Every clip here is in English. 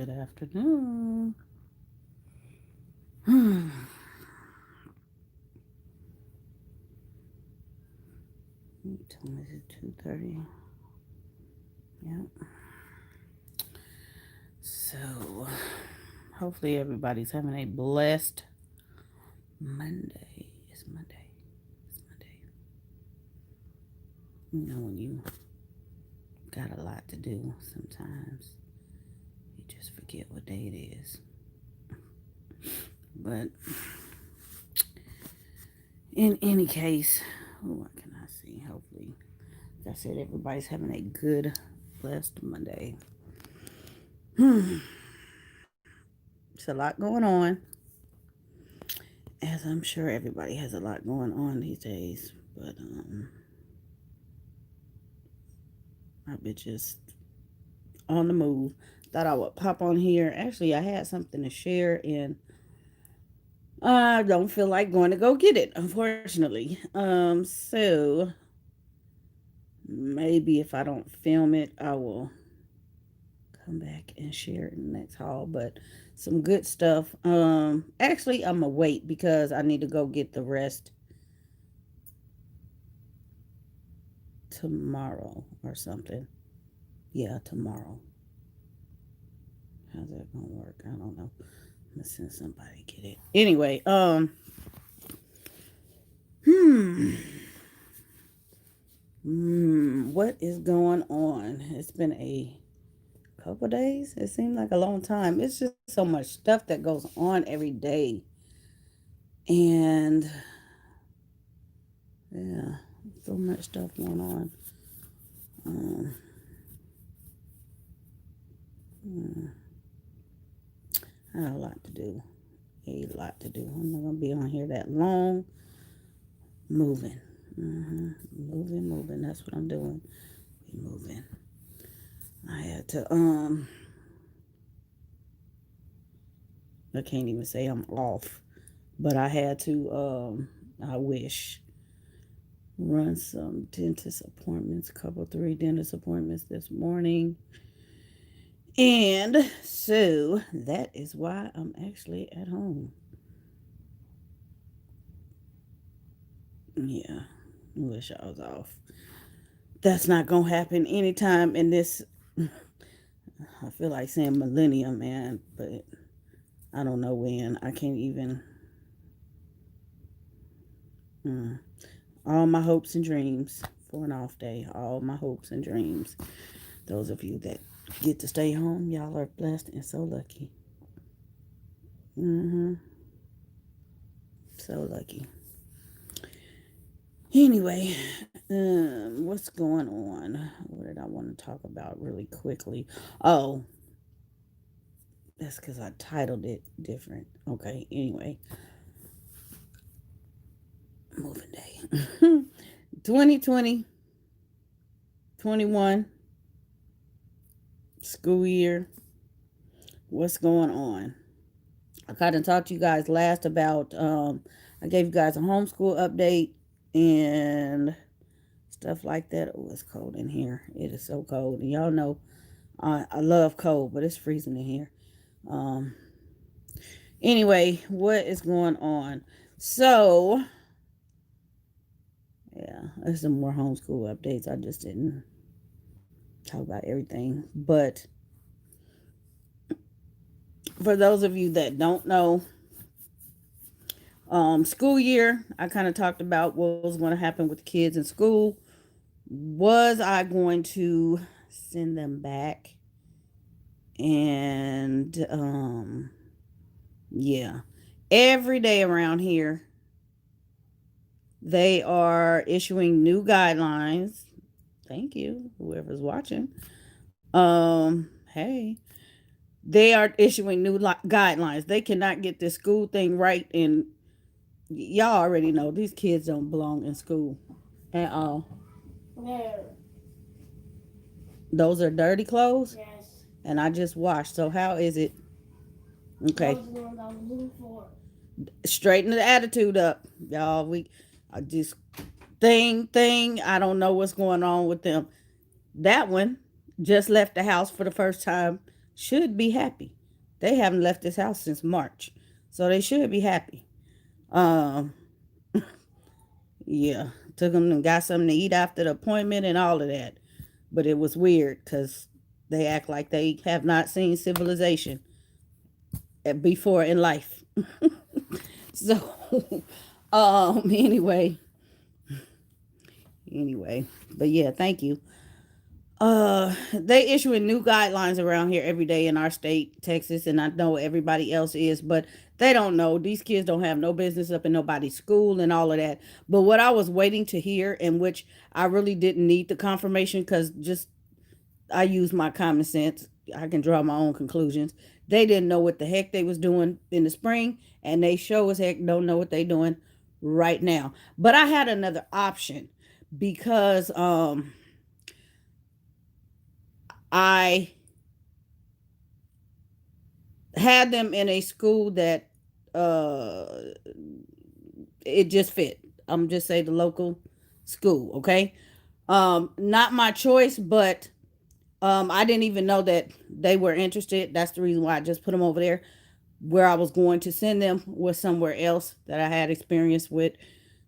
Good afternoon. What time is it? 2:30. Yep. So, hopefully everybody's having a blessed Monday. It's Monday. It's Monday. You know when you got a lot to do, sometimes you just forget what day it is. But in any case, what can I see? Hopefully, like I said, everybody's having a good, blessed Monday. It's a lot going on, as I'm sure everybody has a lot going on these days. But I've been just on the move. Thought I would pop on here. Actually, I had something to share, and I don't feel like going to go get it, unfortunately. So maybe if I don't film it, I will come back and share it in the next haul. But some good stuff. Actually, I'm gonna wait because I need to go get the rest tomorrow or something. Yeah, tomorrow. How's that gonna work? I don't know. I'm gonna send somebody to get it. Anyway, hmm. What is going on? It's been a couple days. It seemed like a long time. It's just so much stuff that goes on every day. And yeah, so much stuff going on. Um, hmm, I have a lot to do. A lot to do. I'm not gonna be on here that long. Moving. Moving. That's what I'm doing. Be moving. I had to I can't even say I'm off, but I had to I wish run some dentist appointments, couple three dentist appointments this morning. And so that is why I'm actually at home. Yeah. I wish I was off. That's not gonna happen anytime in this I feel like saying millennium, man, but I don't know when. I can't even mm. All my hopes and dreams for an off day. All my hopes and dreams. Those of you that get to stay home, y'all are blessed and so lucky. Mm-hmm. So lucky. Anyway, what's going on? What did I want to talk about really quickly? Oh, that's because I titled it different. Okay, anyway, moving day. 2020, 21, school year. What's going on? I kind of talked to you guys last about, I gave you guys a homeschool update and stuff like that. Oh, it's cold in here. It is so cold. And y'all know I love cold, but it's freezing in here. Um, anyway, what is going on? So, yeah, there's some more homeschool updates. I just didn't talk about everything. But for those of you that don't know, school year, I kind of talked about what was going to happen with the kids in school. Was I going to send them back? And yeah, every day around here, they are issuing new guidelines. Thank you, whoever's watching. Hey, they are issuing new guidelines. They cannot get this school thing right, and y'all already know these kids don't belong in school at all. No. Those are dirty clothes? Yes. And I just washed. So how is it? Okay. Those ones I was looking for. Straighten the attitude up, y'all. We I just thing. I don't know what's going on with them. That one just left the house for the first time should be happy. They haven't left this house since March, so they should be happy. Um, yeah, took them and got something to eat after the appointment and all of that. But it was weird because they act like they have not seen civilization before in life. So, anyway, but yeah, thank you. They issuing new guidelines around here every day in our state, Texas, and I know everybody else is, but they don't know. These kids don't have no business up in nobody's school and all of that. But what I was waiting to hear, and which I really didn't need the confirmation because just I use my common sense. I can draw my own conclusions. They didn't know what the heck they was doing in the spring, and they sure as heck don't know what they doing right now. But I had another option because I had them in a school that uh it just fit. I'm just say the local school, okay? Not my choice, but I didn't even know that they were interested. That's the reason why I just put them over there. Where I was going to send them was somewhere else that I had experience with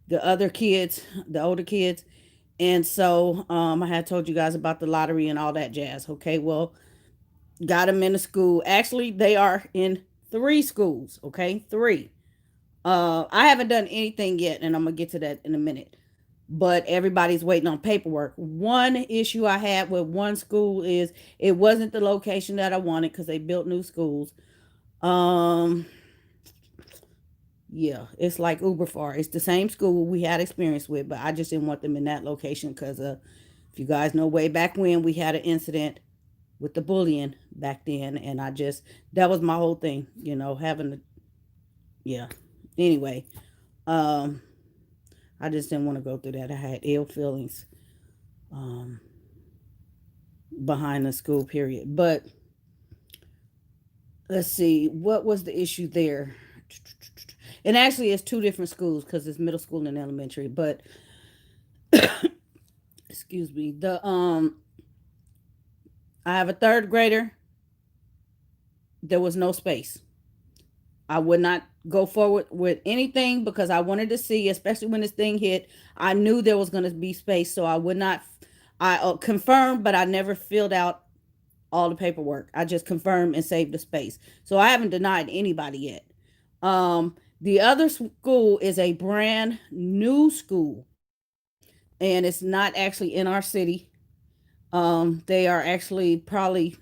the other kids, the older kids. And so I had told you guys about the lottery and all that jazz. Okay, well, got them in a school. Actually, they are in three schools. Okay, three. I haven't done anything yet, and I'm gonna get to that in a minute. But everybody's waiting on paperwork. One issue I had with one school is it wasn't the location that I wanted because they built new schools. Um, yeah, it's like uber far. It's the same school we had experience with, but I just didn't want them in that location because if you guys know way back when we had an incident with the bullying back then, and I just that was my whole thing, having to yeah. Anyway, um, I just didn't want to go through that. I had ill feelings um behind the school period, but let's see what was the issue there. And actually, it's two different schools because it's middle school and elementary. But excuse me, the I have a third grader. There was no space. I would not go forward with anything because I wanted to see, especially when this thing hit. I knew there was going to be space, so I would not. I confirmed, but I never filled out all the paperwork. I just confirmed and saved the space. So I haven't denied anybody yet. The other school is a brand new school, and it's not actually in our city. They are actually probably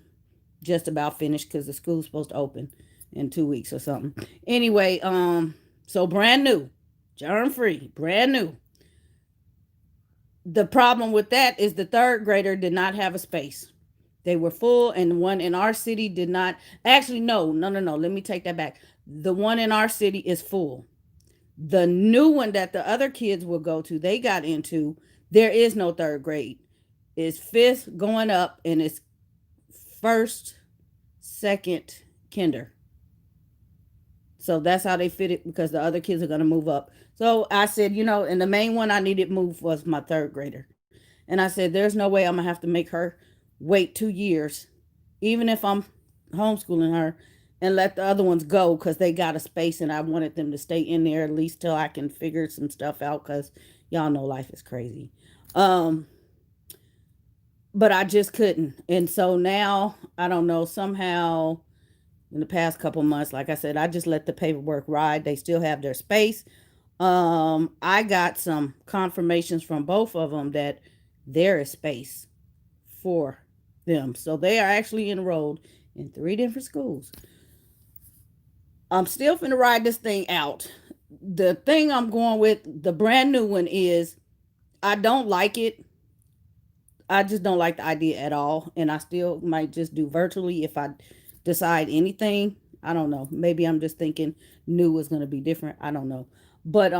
just about finished because the school's supposed to open in 2 weeks or something. Anyway, so brand new, germ free, brand new. The problem with that is the third grader did not have a space. They were full, and the one in our city did not. Actually, no, no, no, no. Let me take that back. The one in our city is full. The new one that the other kids will go to, they got into, there is no third grade. It's fifth going up, and it's first, second, kinder. So that's how they fit it because the other kids are going to move up. So I said, and the main one I needed moved was my third grader. And I said, there's no way I'm going to have to make her wait 2 years, even if I'm homeschooling her, and let the other ones go because they got a space and I wanted them to stay in there at least till I can figure some stuff out because y'all know life is crazy. Um, but I just couldn't. And so now, I don't know, somehow in the past couple months, like I said, I just let the paperwork ride. They still have their space. I got some confirmations from both of them that there is space for them. So they are actually enrolled in three different schools. I'm still finna ride this thing out. The thing I'm going with, the brand new one, is I don't like it. I just don't like the idea at all. And I still might just do virtually if I decide anything. I don't know. Maybe I'm just thinking new is gonna be different. I don't know. But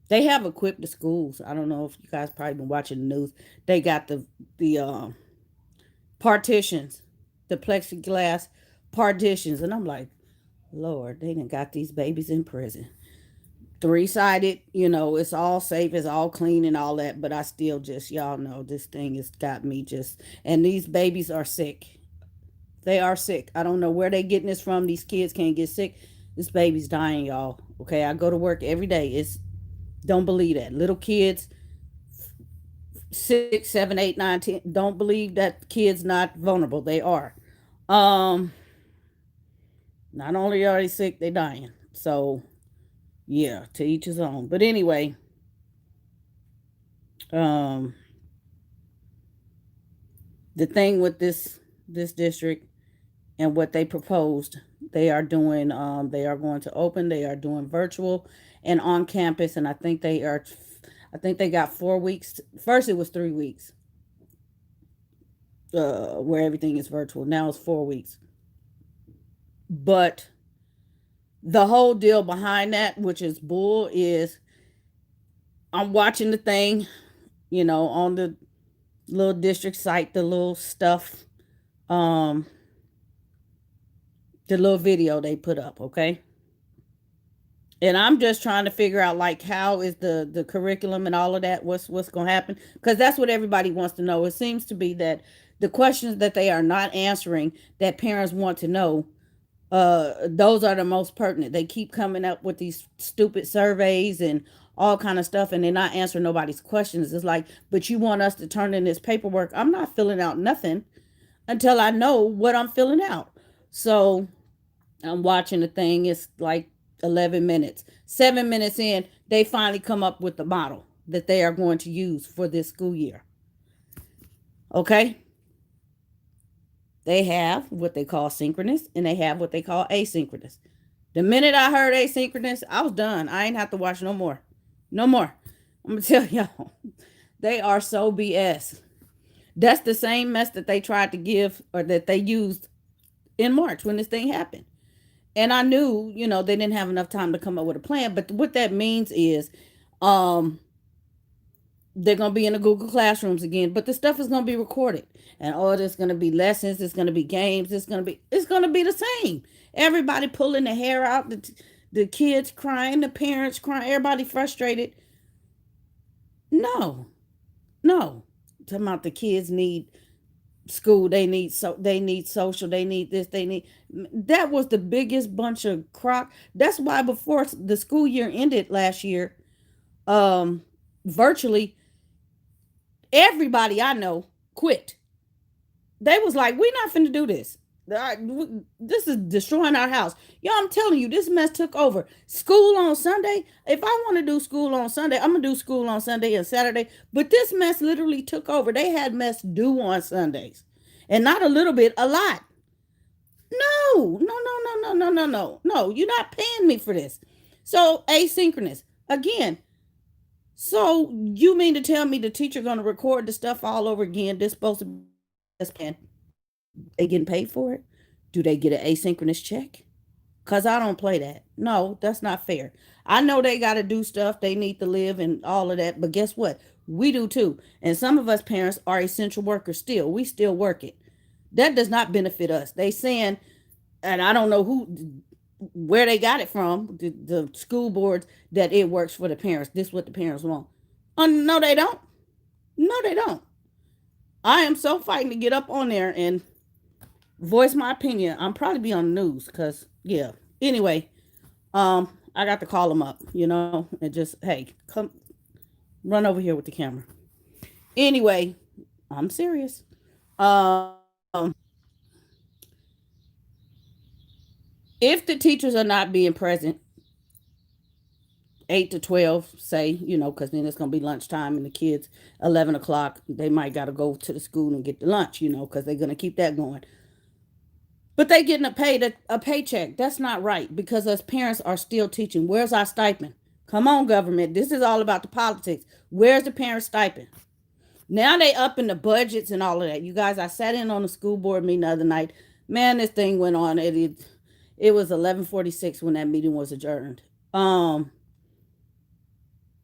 they have equipped the schools. I don't know if you guys probably been watching the news. They got the partitions, the plexiglass partitions, and I'm like, Lord, they done got these babies in prison. Three-sided, it's all safe, it's all clean and all that, but I still just, y'all know, this thing has got me just, and these babies are sick. They are sick. I don't know where they getting this from. These kids can't get sick. This baby's dying, y'all. Okay, I go to work every day. It's don't believe that. Little kids, 6, 7, 8, 9, 10. Don't believe that kids not vulnerable. They are. Um, Not only are they sick, they dying. So yeah, to each his own. But anyway, um, the thing with this district and what they proposed, they are doing. They are going to open. They are doing virtual and on campus, and I think they are. I think they got 4 weeks. First, it was 3 weeks, where everything is virtual. Now it's 4 weeks. But the whole deal behind that, which is bull, is I'm watching the thing, on the little district site, the little stuff, um, the little video they put up, okay? And I'm just trying to figure out like how is the curriculum and all of that, what's going to happen, because that's what everybody wants to know. It seems to be that the questions that they are not answering that parents want to know, those are the most pertinent. They keep coming up with these stupid surveys and all kind of stuff, and they're not answering nobody's questions. It's like, but you want us to turn in this paperwork. I'm not filling out nothing until I know what I'm filling out. So I'm watching the thing. It's like 11 minutes. 7 minutes in, they finally come up with the model that they are going to use for this school year. Okay? They have what they call synchronous and they have what they call asynchronous. The minute I heard asynchronous, I was done. I ain't have to watch no more. No more. I'm going to tell y'all, they are so BS. That's the same mess that they tried to give or that they used in March when this thing happened. And I knew, they didn't have enough time to come up with a plan. But what that means is, um, they're gonna be in the Google classrooms again, but the stuff is gonna be recorded, and all there's gonna be lessons. It's gonna be games. It's gonna be the same. Everybody pulling the hair out. The kids crying, the parents crying, everybody frustrated. No, no. Talking about the kids need school, they need social, they need this, they need that. Was the biggest bunch of crock. That's why before the school year ended last year, um virtually everybody I know quit. They was like, we're not finna do this. This is destroying our house. Y'all, I'm telling you, this mess took over. School on Sunday. If I want to do school on Sunday, I'm gonna do school on Sunday and Saturday. But this mess literally took over. They had mess due on Sundays. And not a little bit, a lot. No, no, no, no, no, no, no, no. No, you're not paying me for this. So asynchronous. Again, so you mean to tell me the teacher gonna record the stuff all over again? This supposed to be they getting paid for it? Do they get an asynchronous check? Cause I don't play that. No, that's not fair. I know they gotta do stuff, they need to live and all of that, but guess what? We do too. And some of us parents are essential workers still. We still work it. That does not benefit us. They saying, and I don't know where they got it from, the school boards, that it works for the parents. This is what the parents want. Oh, no, they don't. No, they don't. I am so fighting to get up on there and voice my opinion. I'm probably be on the news because, yeah. Anyway, I got to call them up, and just, hey, come run over here with the camera. Anyway, I'm serious. Um, if the teachers are not being present, 8 to 12, say, because then it's gonna be lunchtime and the kids 11 o'clock. They might gotta go to the school and get the lunch, because they're gonna keep that going. But they getting a paycheck. That's not right because us parents are still teaching. Where's our stipend? Come on, government. This is all about the politics. Where's the parent stipend? Now they up in the budgets and all of that. You guys, I sat in on the school board meeting the other night. Man, this thing went on. It was 11:46 when that meeting was adjourned.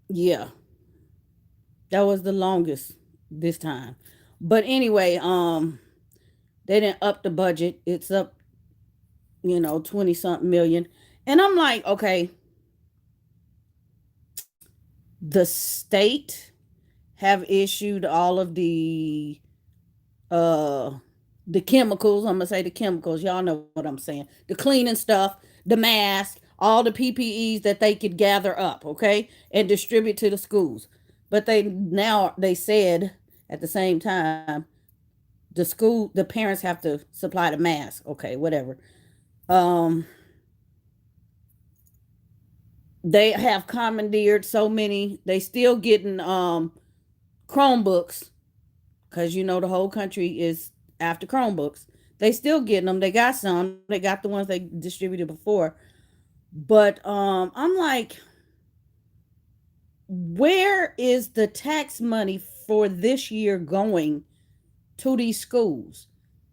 Yeah, that was the longest this time. But anyway, they didn't up the budget. It's up, 20 something million. And I'm like, okay, the state have issued all of the uh The chemicals, I'm gonna say the chemicals, y'all know what I'm saying. The cleaning stuff, the mask, all the PPEs that they could gather up, okay, and distribute to the schools. But they said at the same time, the parents have to supply the mask, okay, whatever. Um, they have commandeered so many. They still getting Chromebooks because you know the whole country is after Chromebooks. They still getting them. They got some. They got the ones they distributed before. But I'm like, where is the tax money for this year going to these schools?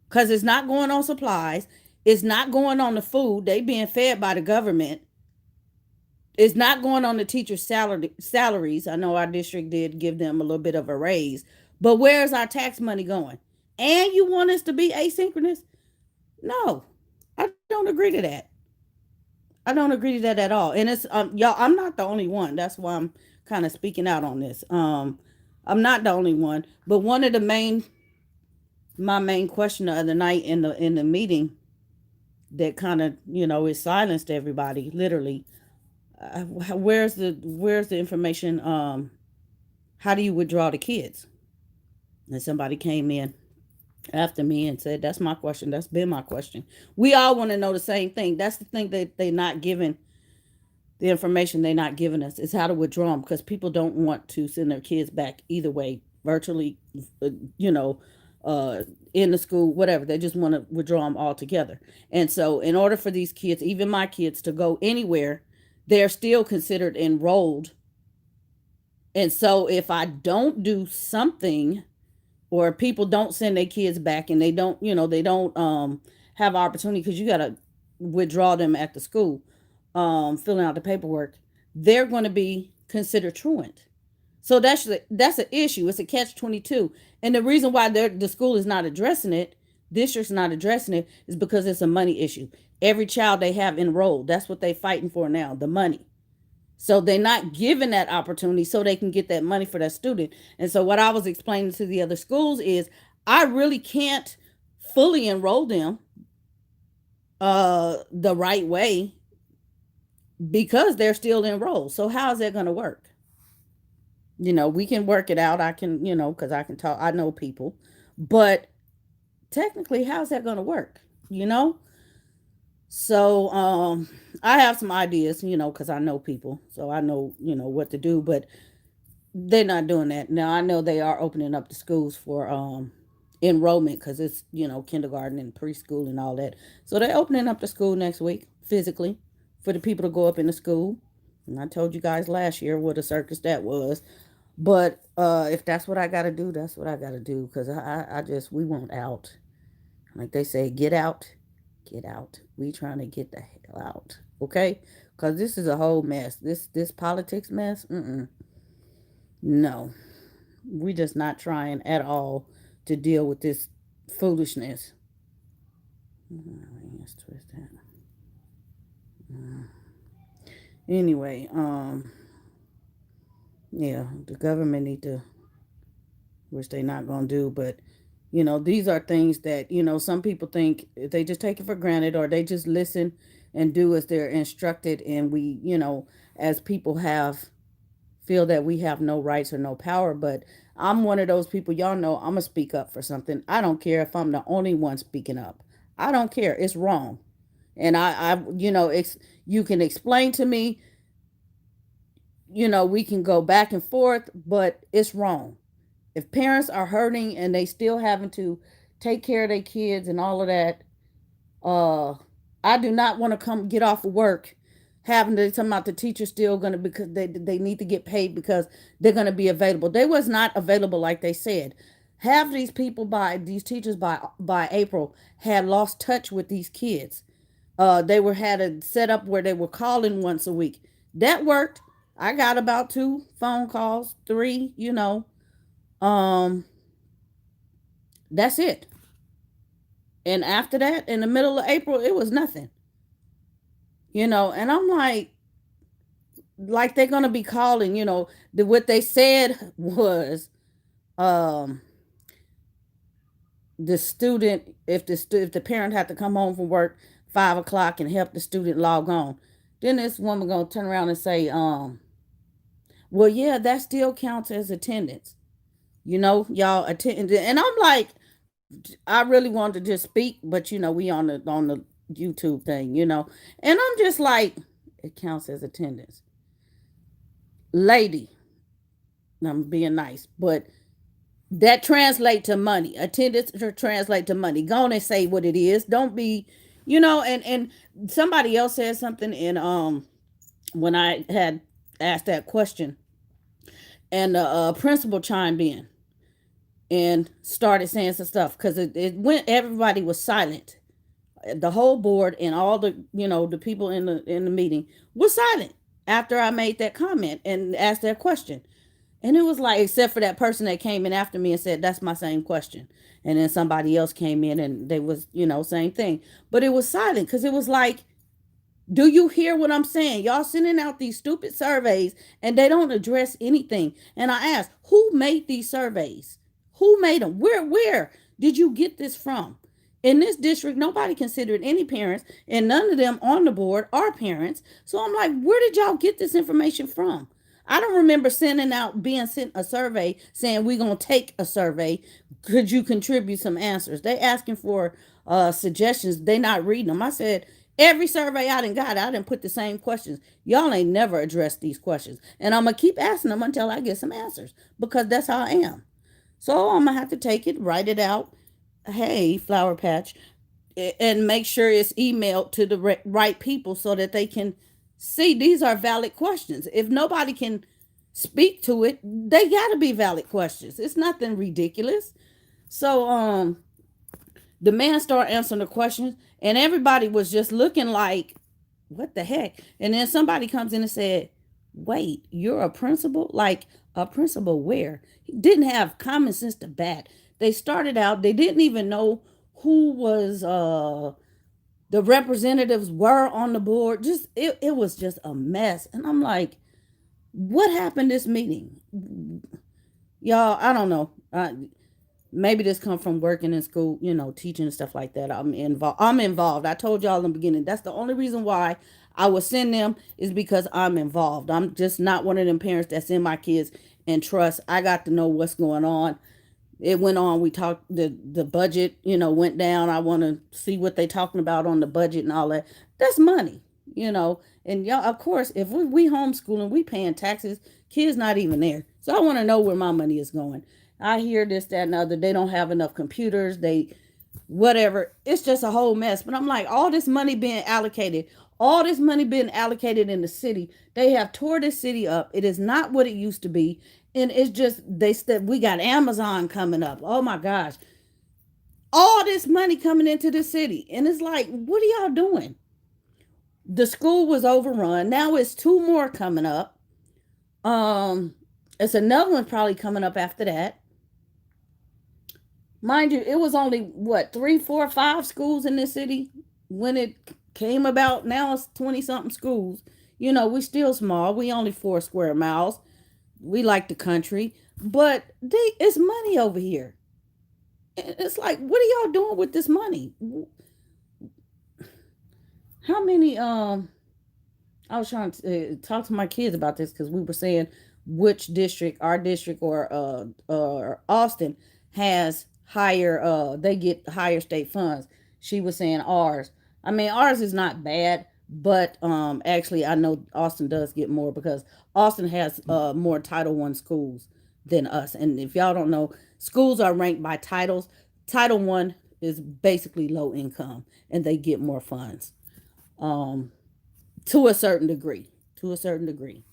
Because it's not going on supplies. It's not going on the food. They being fed by the government. It's not going on the teachers' salaries. I know our district did give them a little bit of a raise, but where's our tax money going? And you want us to be asynchronous? No, I don't agree to that. I don't agree to that at all. And it's y'all. I'm not the only one. That's why I'm kind of speaking out on this. I'm not the only one, but one of the main question the other night in the meeting that kind of is silenced everybody literally. Where's the information? How do you withdraw the kids? And somebody came in after me and said, "That's my question. That's been my question." We all want to know the same thing. That's the thing that they not giving the information they're not giving us is how to withdraw them because people don't want to send their kids back either way, virtually, you know, uh, in the school, whatever. They just want to withdraw them altogether. And so, in order for these kids, even my kids, to go anywhere, they're still considered enrolled. And so, if I don't do something, or people don't send their kids back, and they don't have opportunity because you got to withdraw them at the school, filling out the paperwork, they're going to be considered truant. So that's an issue. It's a catch-22, and the reason why the school is not addressing it, district's not addressing it, is because it's a money issue. Every child they have enrolled, that's what they're fighting for now, the money. So they're not given that opportunity so they can get that money for that student. And so what I was explaining to the other schools is I really can't fully enroll them the right way because they're still enrolled. So how is that going to work? We can work it out. I can, because I can talk. I know people, but technically, how's that going to work? You know. So I have some ideas, because I know people, so I know what to do. But they're not doing that now. I know they are opening up the schools for enrollment because it's kindergarten and preschool and all that. So they're opening up the school next week physically for the people to go up in the school. And I told you guys last year what a circus that was. But if that's what I got to do, that's what I got to do because I just we want out. Like they say, get out, get out. We trying to get the hell out, okay? Because this is a whole mess. This politics mess. No, we just not trying at all to deal with this foolishness. Let's twist that. Anyway, yeah, the government need to, which they not gonna do, but these are things that some people think they just take it for granted or they just listen and do as they're instructed, and we as people have feel that we have no rights or no power. But I'm one of those people, y'all know I'm gonna speak up for something. I don't care if I'm the only one speaking up. I don't care. It's wrong. And it's you can explain to me, we can go back and forth, but it's wrong. If parents are hurting and they still having to take care of their kids and all of that, uh I do not want to come get off of work having to talk about the teacher still gonna, because they need to get paid because they're gonna be available. They was not available like they said. Half these people, by these teachers, by April, had lost touch with these kids. They were had a setup where they were calling once a week. That worked. I got about 2 phone calls, three. Um, that's it. And after that, in the middle of April, it was nothing. And I'm like they're gonna be calling. What they said was, um, the student, if the parent had to come home from work 5 o'clock and help the student log on, then this woman gonna turn around and say, well, yeah, that still counts as attendance. Y'all attend, and I'm like, I really wanted to just speak, but we on the YouTube thing, and I'm just like, it counts as attendance, lady. I'm being nice, but that translate to money. Attendance translate to money. Go on and say what it is. Don't be, and somebody else said something, and when I had asked that question, and the principal chimed in and started saying some stuff because it went. Everybody was silent. The whole board and all the people in the meeting was silent after I made that comment and asked that question. And it was like, except for that person that came in after me and said, that's my same question. And then somebody else came in and they was, same thing. But it was silent because it was like, do you hear what I'm saying? Y'all sending out these stupid surveys and they don't address anything. And I asked, who made these surveys? Who made them? Where did you get this from? In this district, nobody considered any parents, and none of them on the board are parents. So I'm like, where did y'all get this information from? I don't remember being sent a survey saying we're gonna take a survey. Could you contribute some answers? They asking for suggestions. They not reading them. I said every survey I done got, I didn't put the same questions. Y'all ain't never addressed these questions, and I'm gonna keep asking them until I get some answers because that's how I am. So I'm gonna have to take it, write it out. Hey, Flower Patch, and make sure it's emailed to the right people so that they can see these are valid questions. If nobody can speak to it, they got to be valid questions. It's nothing ridiculous. So the man started answering the questions and everybody was just looking like, what the heck? And then somebody comes in and said, wait, you're a principal? Like, a principal where? He didn't have common sense to bat. They started out, they didn't even know who was the representatives were on the board. Just it was just a mess. And I'm like, what happened this meeting? Y'all, I don't know. Maybe this come from working in school, teaching and stuff like that. I'm involved. I told y'all in the beginning. That's the only reason why I would send them is because I'm involved. I'm just not one of them parents that send my kids and trust. I got to know what's going on. It went on. We talked the budget, went down. I want to see what they talking about on the budget and all that. That's money, And y'all, of course, if we homeschooling, we paying taxes. Kids not even there. So I want to know where my money is going. I hear this, that, and other. They don't have enough computers. They whatever. It's just a whole mess. But I'm like, all this money being allocated in the city. They have tore this city up. It is not what it used to be. And it's just they said we got Amazon coming up. Oh my gosh. All this money coming into the city. And it's like, what are y'all doing? The school was overrun. Now it's two more coming up. It's another one probably coming up after that. Mind you, it was only what, three, four, five schools in this city when it came about. Now it's 20 something schools. We still small. We only 4 square miles. We like the country, but it's money over here. It's like, what are y'all doing with this money? How many I was trying to talk to my kids about this because we were saying which district, our district or Austin has higher they get higher state funds. She was saying ours. I mean, ours is not bad, but actually I know Austin does get more because Austin has more Title One schools than us. And if y'all don't know, schools are ranked by titles. Title One is basically low income and they get more funds. Um to a certain degree. To a certain degree.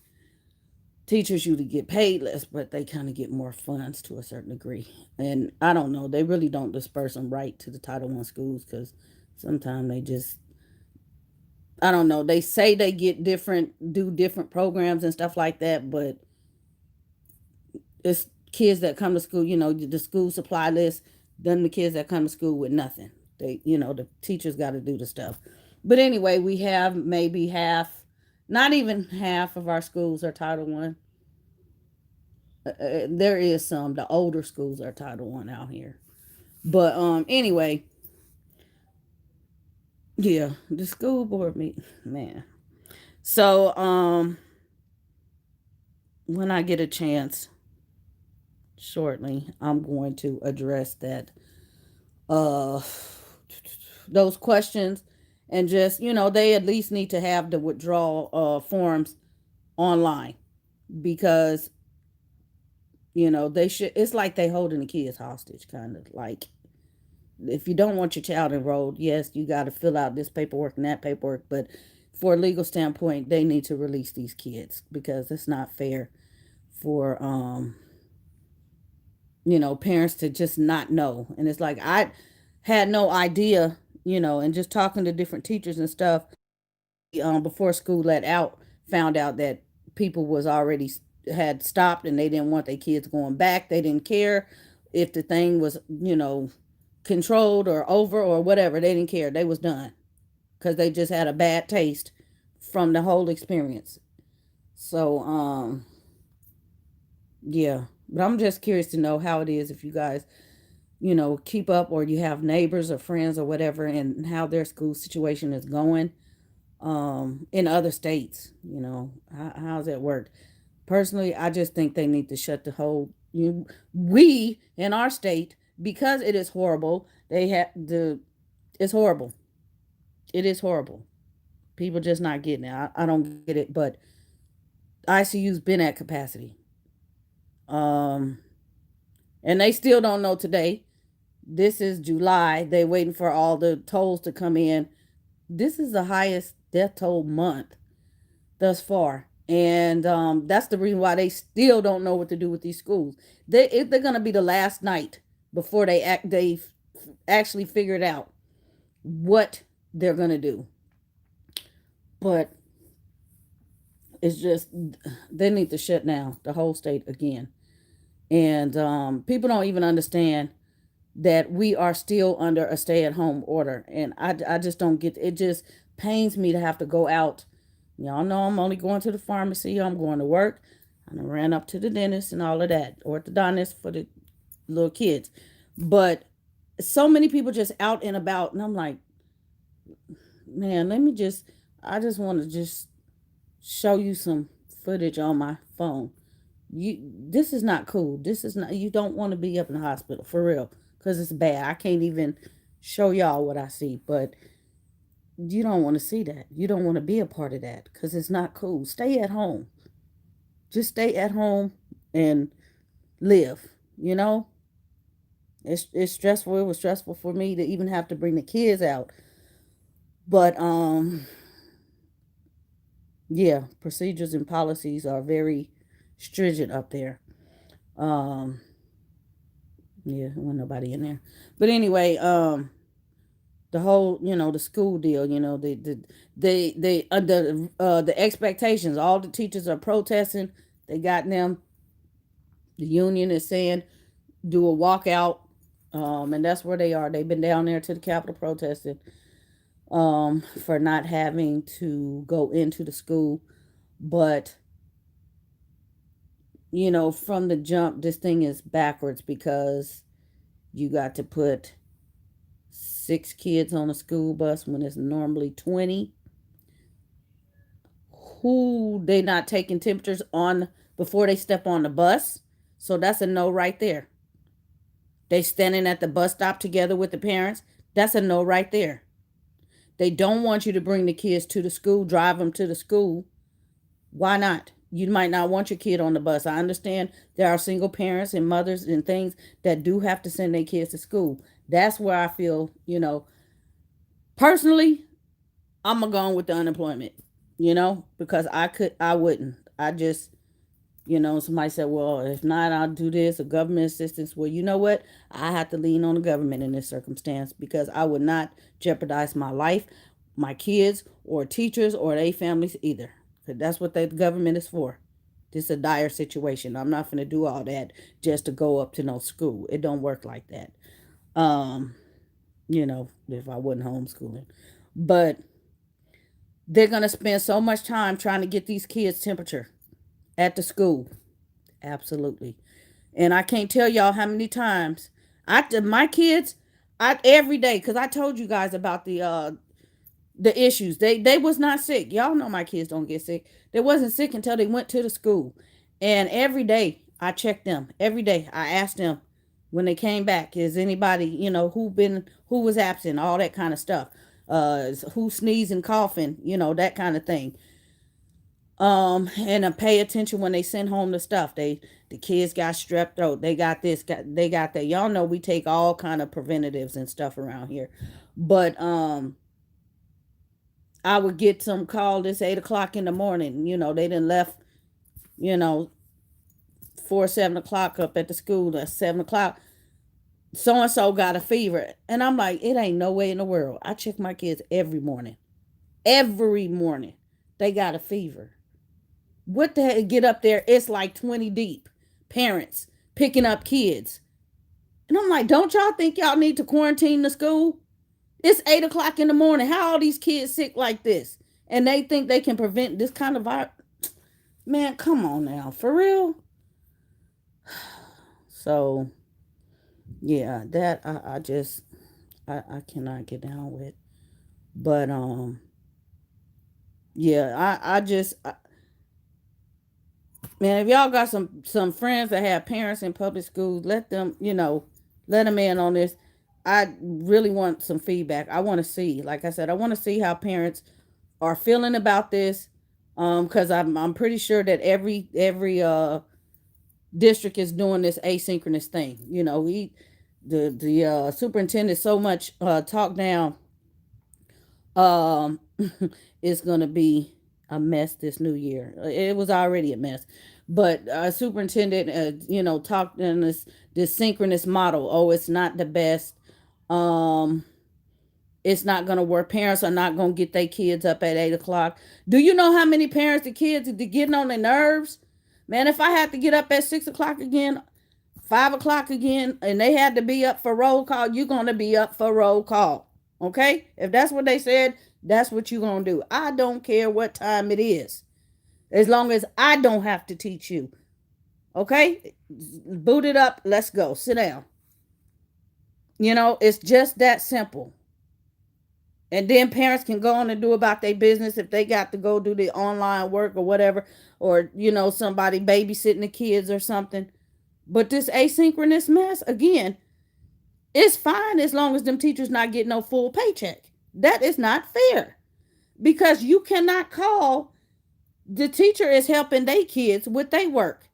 Teachers usually get paid less, but they kind of get more funds to a certain degree. And I don't know, they really don't disperse them right to the Title One schools because sometimes they just, I don't know. They say they do different programs and stuff like that, but it's kids that come to school. The school supply list. Then the kids that come to school with nothing. The teachers got to do the stuff. But anyway, we have maybe half, not even half of our schools are Title One. There is some. The older schools are Title One out here. But anyway, yeah, the school board meeting, man. So when I get a chance shortly, I'm going to address that uh those questions, and just, they at least need to have the withdrawal forms online, because they should. It's like they holding the kids hostage, kind of like, if you don't want your child enrolled, yes, you got to fill out this paperwork and that paperwork, but for a legal standpoint, they need to release these kids, because it's not fair for parents to just not know. And it's like, I had no idea, and just talking to different teachers and stuff, before school let out, found out that people was already had stopped, and they didn't want their kids going back. They didn't care if the thing was, controlled or over or whatever. They didn't care. They was done, because they just had a bad taste from the whole experience. So yeah, but I'm just curious to know how it is, if you guys, keep up, or you have neighbors or friends or whatever, and how their school situation is going in other states. How's that work? Personally, I just think they need to shut the whole, we in our state, because it is horrible. They have the It's horrible. It is horrible. People just not getting it. I don't get it, but ICU's been at capacity. Um and they still don't know today. This is July. They waiting for all the tolls to come in. This is the highest death toll month thus far. And that's the reason why they still don't know what to do with these schools. They're gonna be the last night before they actually figured out what they're gonna do. But it's just, they need to shut down the whole state again. And people don't even understand that we are still under a stay-at-home order, and I just don't get it. Just pains me to have to go out. Y'all know I'm only going to the pharmacy. I'm going to work. I ran up to the dentist and all of that, orthodontist for the little kids. But so many people just out and about, and I'm like, man, I just want to just show you some footage on my phone. This is not cool. This is not, you don't want to be up in the hospital for real, because it's bad. I can't even show y'all what I see, but you don't want to see that. You don't want to be a part of that, because it's not cool. Stay at home. Just stay at home and live. You know, it's stressful. It was stressful for me to even have to bring the kids out. But yeah, procedures and policies are very stringent up there. Um, yeah, there wasn't nobody in there. But anyway, the whole, the school deal, the expectations, all the teachers are protesting. They got them. The union is saying do a walkout, and that's where they are. They've been down there to the Capitol protesting, for not having to go into the school. But from the jump, this thing is backwards, because you got to put 6 kids on a school bus when it's normally 20. Who they not taking temperatures on before they step on the bus? So that's a no right there. They standing at the bus stop together with the parents. That's a no right there. They don't want you to bring the kids to the school, drive them to the school. Why not? You might not want your kid on the bus. I understand there are single parents and mothers and things that do have to send their kids to school. That's where I feel, personally, I'm going to go with the unemployment, because I wouldn't. I just, somebody said, well, if not, I'll do this, or government assistance. Well, you know what? I have to lean on the government in this circumstance, because I would not jeopardize my life, my kids, or teachers, or their families either. Because that's what the government is for. This is a dire situation. I'm not going to do all that just to go up to no school. It don't work like that. Um, if I wasn't homeschooling. But they're going to spend so much time trying to get these kids' temperature at the school. Absolutely. And I can't tell y'all how many times My kids, I every day, because I told you guys about the issues. They was not sick. Y'all know my kids don't get sick. They wasn't sick until they went to the school. And every day I checked them. Every day I asked them when they came back, is anybody, who was absent, all that kind of stuff. Who sneezing, coughing, that kind of thing. And pay attention when they send home the stuff. The kids got strep throat. They got this, they got that. Y'all know we take all kind of preventatives and stuff around here. But I would get some call this 8 o'clock in the morning. They didn't left, you know, 4, 7 o'clock up at the school at 7 o'clock. So and so got a fever. And I'm like, it ain't no way in the world. I check my kids every morning. Every morning. They got a fever. What the heck? Get up there, it's like 20 deep. Parents picking up kids. And I'm like, don't y'all think y'all need to quarantine the school? It's 8 o'clock in the morning. How are these kids sick like this? And they think they can prevent this kind of virus? Man, come on now. For real? So, yeah, that I just, I cannot get down with. But, yeah, man, if y'all got some friends that have parents in public schools, let them, let them in on this. I really want some feedback. I want to see, like I said, I want to see how parents are feeling about this. Because I'm pretty sure that every district is doing this asynchronous thing. The superintendent so much talk down. Um, it's gonna be a mess this new year. It was already a mess, but superintendent, talked in this synchronous model. Oh, it's not the best. Um, it's not gonna work. Parents are not gonna get their kids up at 8 o'clock. Do you know how many parents the kids are getting on their nerves? Man, if I had to get up at 6 o'clock again, 5 o'clock again, and they had to be up for roll call, you're gonna be up for roll call. Okay? If that's what they said, that's what you're gonna do. I don't care what time it is. As long as I don't have to teach you. Okay? Boot it up. Let's go. Sit down. It's just that simple. And then parents can go on and do about their business if they got to go do the online work or whatever, or somebody babysitting the kids or something. But this asynchronous mess, again, it's fine as long as them teachers not getting no full paycheck. That is not fair, because you cannot call the teacher is helping their kids with their work.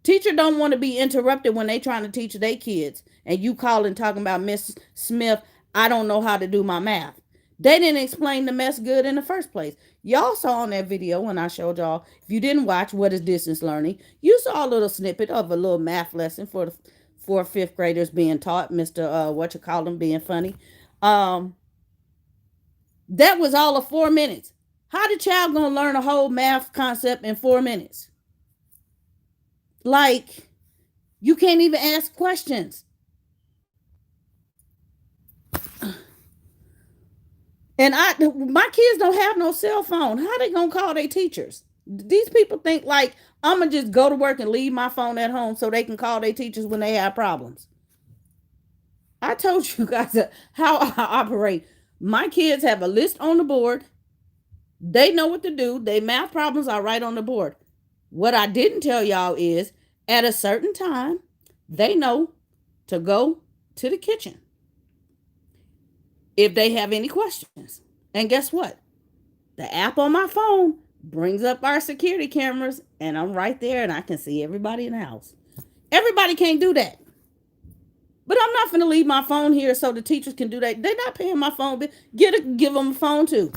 Teacher don't want to be interrupted when they trying to teach their kids, and you calling talking about Miss Smith, I don't know how to do my math. They didn't explain the mess good in the first place. Y'all saw on that video when I showed y'all. If you didn't watch What is Distance Learning, you saw a little snippet of a little math lesson for the 4th, 5th graders being taught. Mr. What you call them being funny. That was all of 4 minutes. How the child gonna learn a whole math concept in 4 minutes? Like, you can't even ask questions. And my kids don't have no cell phone. How they gonna call their teachers? These people think like I'm gonna just go to work and leave my phone at home so they can call their teachers when they have problems. I told you guys how I operate. My kids have a list on the board. They know what to do. Their math problems are right on the board. What I didn't tell y'all is at a certain time, they know to go to the kitchen if they have any questions. And guess what? The app on my phone brings up our security cameras, and I'm right there and I can see everybody in the house. Everybody can't do that. But I'm not going to leave my phone here so the teachers can do that. They're not paying my phone bill. Give them a phone too.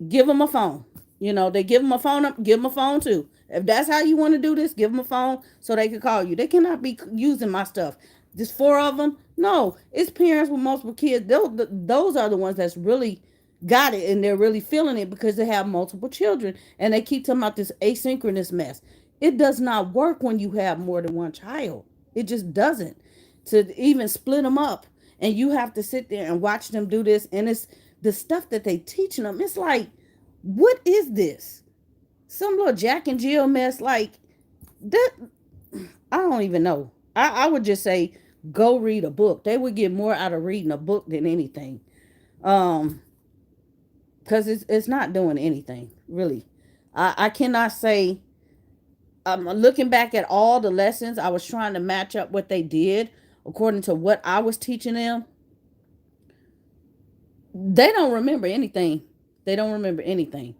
Give them a phone. They give them a phone up, give them a phone too. If that's how you want to do this, give them a phone so they can call you. They cannot be using my stuff. Just 4 of them? No, it's parents with multiple kids. Those are the ones that's really got it, and they're really feeling it because they have multiple children, and they keep talking about this asynchronous mess. It does not work when you have more than one child. It just doesn't. To even split them up, and you have to sit there and watch them do this, and it's the stuff that they teaching them. It's like, what is this? Some little Jack and Jill mess like that. I don't even know. I would just say Go read a book. They would get more out of reading a book than anything. Um, because it's not doing anything really. I cannot say. Looking back at all the lessons, I was trying to match up what they did according to what I was teaching them. They don't remember anything. They don't remember anything.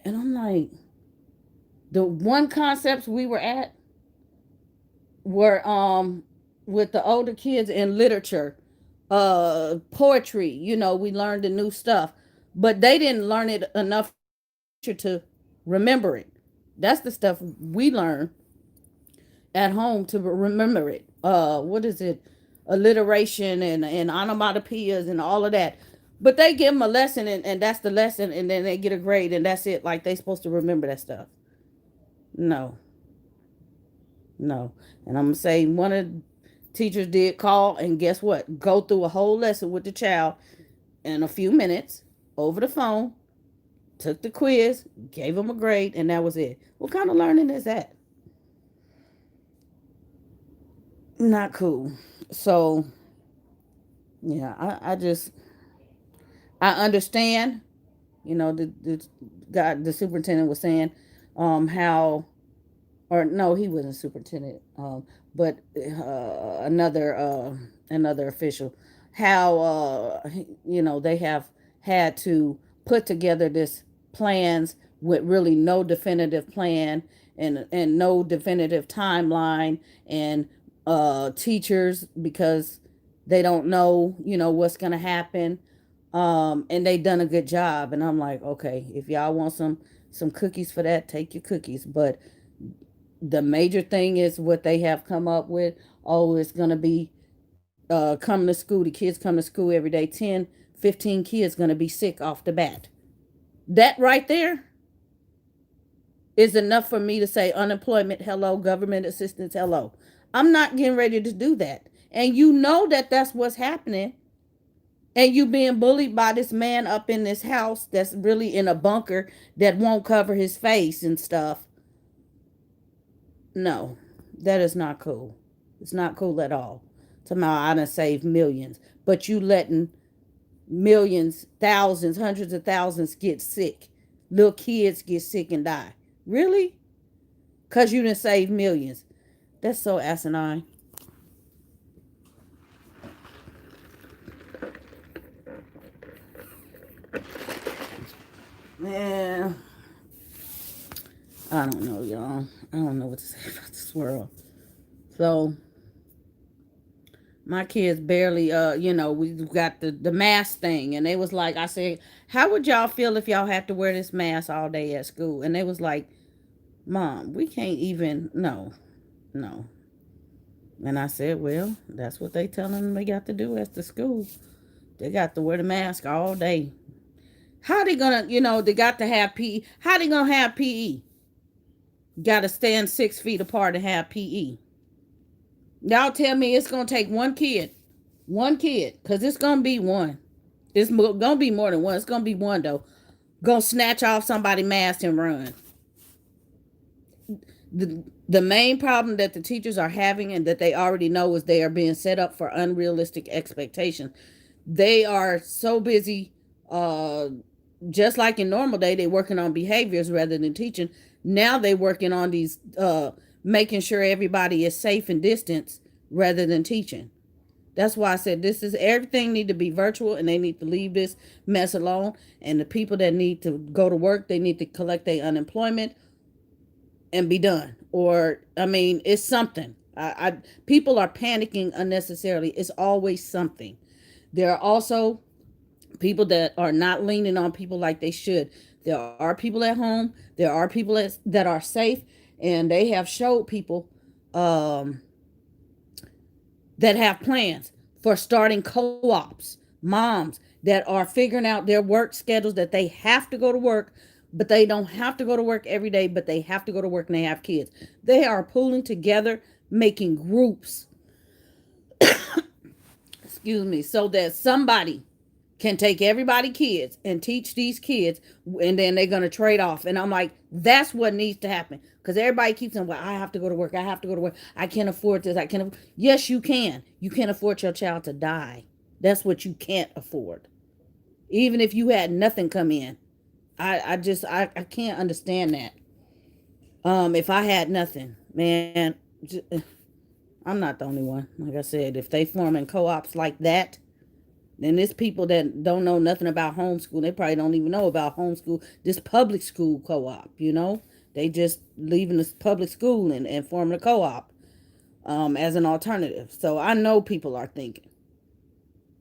And I'm like, the one concepts we were at were with the older kids in literature, poetry, we learned the new stuff. But they didn't learn it enough for the teacher to remember it. That's the stuff we learn at home to remember it. What is it? Alliteration and onomatopoeias and all of that. But they give them a lesson, and that's the lesson, and then they get a grade, and that's it. Like they supposed to remember that stuff. No, no. And I'm gonna say one of the teachers did call, and guess what? Go through a whole lesson with the child in a few minutes over the phone. Took the quiz, gave them a grade, and that was it. What kind of learning is that? Not cool. So yeah, I understand. The God, the superintendent was saying, how, or no, he wasn't superintendent, but another official, how they have had to put together this plans with really no definitive plan and no definitive timeline, and teachers, because they don't know what's gonna happen, and they done a good job. And I'm like, okay, if y'all want some cookies for that, take your cookies. But the major thing is what they have come up with. Oh, it's gonna be coming to school. The kids come to school every day. 10, 15 kids gonna be sick off the bat. That right there is enough for me to say unemployment, hello, government assistance, hello. I'm not getting ready to do that. And you know that that's what's happening. And you being bullied by this man up in this house that's really in a bunker that won't cover his face and stuff. No, that is not cool. It's not cool at all. Somehow I done saved millions. But you letting millions, thousands, hundreds of thousands get sick. Little kids get sick and die. Really? Because you done save millions. That's so asinine. Man, I don't know, y'all. I don't know what to say about this world. So, my kids barely, we got the mask thing. And they was like, I said, how would y'all feel if y'all had to wear this mask all day at school? And they was like, Mom, we can't even, no, no. And I said, well, that's what they telling them they got to do at the school. They got to wear the mask all day. How they gonna, they got to have PE. How they gonna have PE? Got to stand 6 feet apart and have PE. Y'all tell me it's gonna take one kid, cause it's gonna be one. It's gonna be more than one. It's gonna be one though. Gonna snatch off somebody's mask and run. The main problem that the teachers are having, and that they already know, is they are being set up for unrealistic expectations. They are so busy, just like in normal day, they working on behaviors rather than teaching. Now they working on these, making sure everybody is safe and distance rather than teaching. That's why I said this is everything need to be virtual, and they need to leave this mess alone. And the people that need to go to work, they need to collect their unemployment and be done. Or I mean, it's something. People are panicking unnecessarily. It's always something. There are also people that are not leaning on people like they should. There are people at home. There are people that are safe, and they have showed people, that have plans for starting co-ops, moms that are figuring out their work schedules, that they have to go to work, but they don't have to go to work every day, but they have to go to work and they have kids. They are pulling together, making groups, excuse me, so that somebody can take everybody kids and teach these kids, and then they're going to trade off. And I'm like, that's what needs to happen, because everybody keeps saying, well, I have to go to work, I have to go to work, I can't afford this, I can't. Yes, you can. You can't afford your child to die. That's what you can't afford. Even if you had nothing come in, I can't understand that. If I had nothing, man, I'm not the only one. Like I said, if they forming co-ops like that, then there's people that don't know nothing about homeschool. They probably don't even know about homeschool. This public school co-op, they just leaving this public school and forming a co-op as an alternative. So I know people are thinking,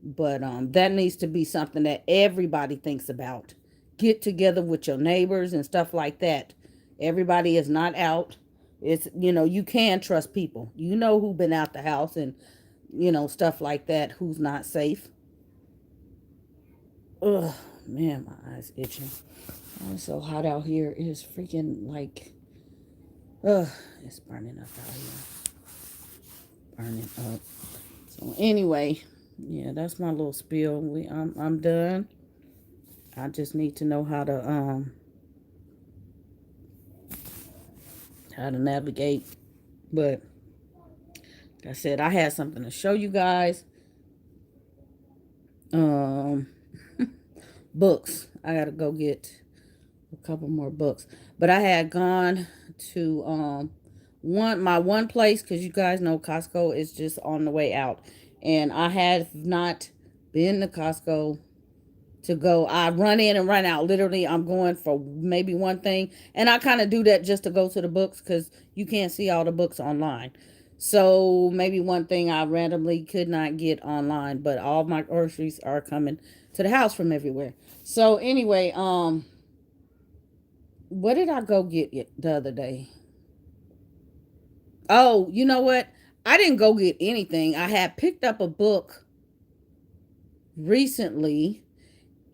but that needs to be something that everybody thinks about. Get together with your neighbors and stuff like that. Everybody is not out. It's, you can trust people. You know who been out the house, and stuff like that. Who's not safe. Ugh, man, my eyes itching. Oh, it's so hot out here. It is freaking like, ugh, it's burning up out here. Burning up. So anyway, yeah, that's my little spiel. I'm done. I just need to know how to navigate. But like I said, I had something to show you guys. Um, books. I gotta go get a couple more books. But I had gone to one place, because you guys know Costco is just on the way out, and I have not been to Costco to go. I run in and run out. Literally, I'm going for maybe one thing, and I kind of do that just to go to the books, because you can't see all the books online. So maybe one thing I randomly could not get online, but all my groceries are coming to the house from everywhere. So anyway, what did I go get the other day? Oh, you know what? I didn't go get anything. I had picked up a book recently,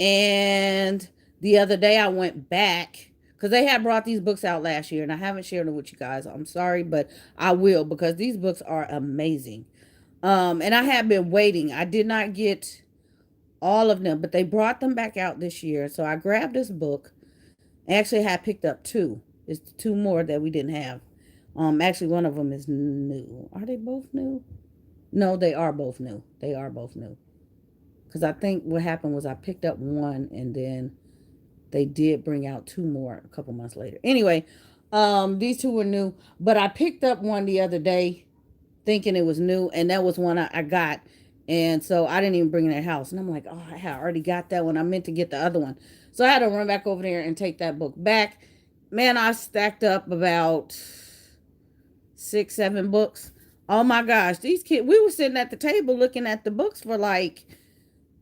and the other day I went back because they had brought these books out last year, and I haven't shared them with you guys. I'm sorry, but I will, because these books are amazing. And I have been waiting. I did not get all of them, but they brought them back out this year. So I grabbed this book. I actually had picked up two. It's two more that we didn't have. Actually, one of them is new. Are they both new? No, they are both new. They are both new. Because I think what happened was I picked up one, and then they did bring out two more a couple months later. Anyway, these two were new, but I picked up one the other day thinking it was new, and that was one I got. And so I didn't even bring it in the house. And I'm like, oh, I had already got that one. I meant to get the other one. So I had to run back over there and take that book back. Man, I stacked up about 6, 7 books. Oh my gosh, these kids, we were sitting at the table looking at the books for like,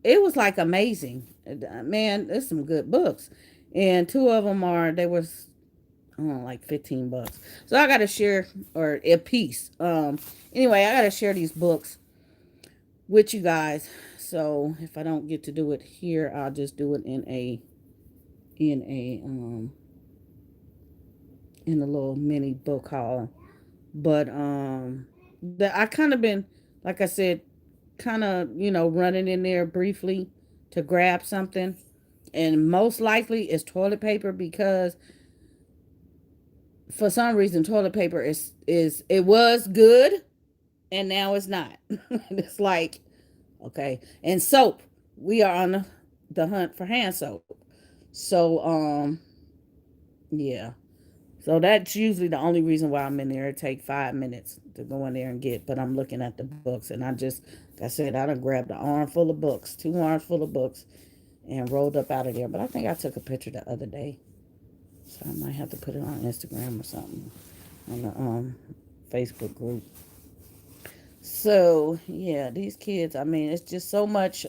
it was like amazing. Man, there's some good books. And two of them they were like $15. So I gotta share, or a piece. Anyway, I gotta share these books with you guys. So if I don't get to do it here, I'll just do it in a little mini book haul. But I kind of been, like I said, kind of running in there briefly to grab something, and most likely it's toilet paper, because for some reason toilet paper is it was good, and now it's not. It's like, okay. And soap, we are on the hunt for hand soap. So yeah, so that's usually the only reason why I'm in there. It take 5 minutes to go in there and get, but I'm looking at the books, and like I said, I done grabbed an arm full of books, 2 arms full of books, and rolled up out of there. But I think I took a picture the other day, so I might have to put it on Instagram or something, on the Facebook group. So yeah, these kids, I mean, it's just so much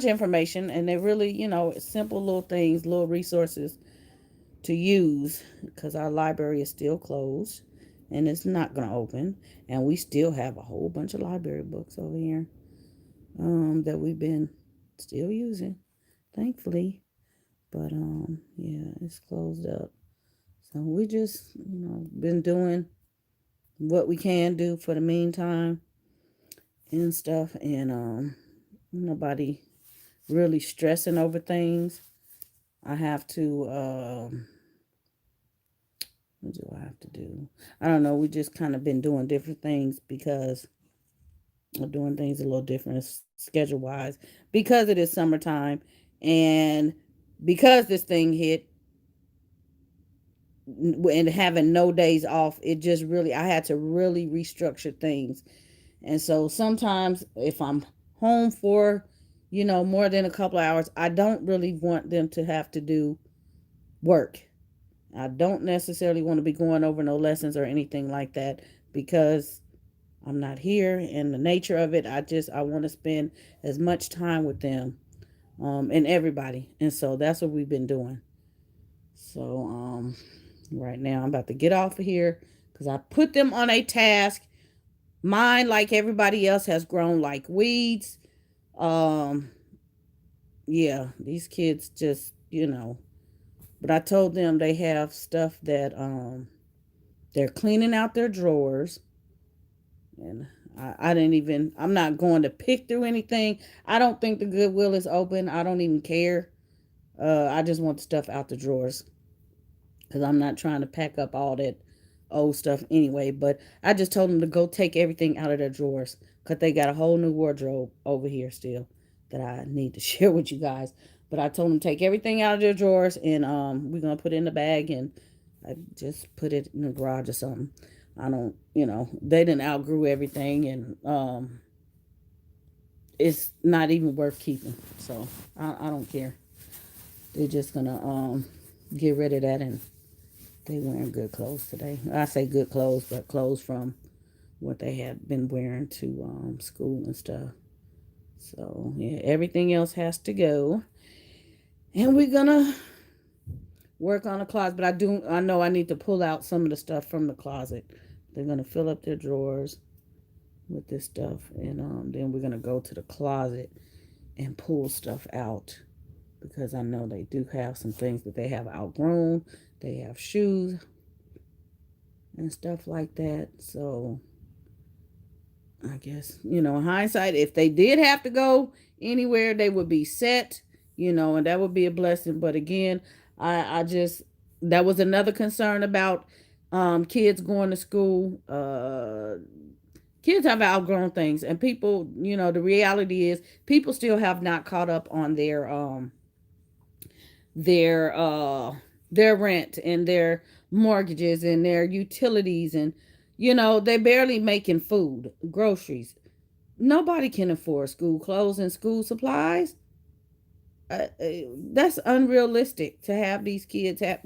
information, and they really, simple little things, little resources to use, because our library is still closed, and it's not going to open, and we still have a whole bunch of library books over here that we've been still using, thankfully. But yeah, it's closed up. So we just, been doing what we can do for the meantime and stuff. And Nobody really stressing over things. I have to, what do I have to do? I don't know. We just kind of been doing different things because we're doing things a little different schedule wise because it is summertime and because this thing hit and having no days off, it just really, I had to really restructure things. And so sometimes if I'm home for, more than a couple of hours, I don't really want them to have to do work. I don't necessarily want to be going over no lessons or anything like that because I'm not here and the nature of it, I want to spend as much time with them and everybody. And so that's what we've been doing. So right now I'm about to get off of here because I put them on a task. Mine, like everybody else, has grown like weeds. Um, yeah, these kids just, But I told them they have stuff that they're cleaning out their drawers, and I didn't even. I'm not going to pick through anything. I don't think the Goodwill is open. I don't even care. I just want the stuff out the drawers because I'm not trying to pack up all that old stuff anyway. But I just told them to go take everything out of their drawers because they got a whole new wardrobe over here still that I need to share with you guys. But I told them to take everything out of their drawers and we're gonna put it in the bag and I just put it in the garage or something. I don't, they didn't outgrew everything and it's not even worth keeping. So I don't care. They're just gonna get rid of that and they wearing good clothes today. I say good clothes, but clothes from what they had been wearing to school and stuff. So yeah, everything else has to go, and we're gonna work on the closet. But I know I need to pull out some of the stuff from the closet. They're gonna fill up their drawers with this stuff, and then we're gonna go to the closet and pull stuff out because I know they do have some things that they have outgrown. They have shoes and stuff like that. So I guess, in hindsight, if they did have to go anywhere, they would be set, and that would be a blessing. But again, I just, that was another concern about kids going to school. Kids have outgrown things, and people, the reality is people still have not caught up on their their rent and their mortgages and their utilities and they're barely making food, groceries. Nobody can afford school clothes and school supplies. That's unrealistic to have these kids have.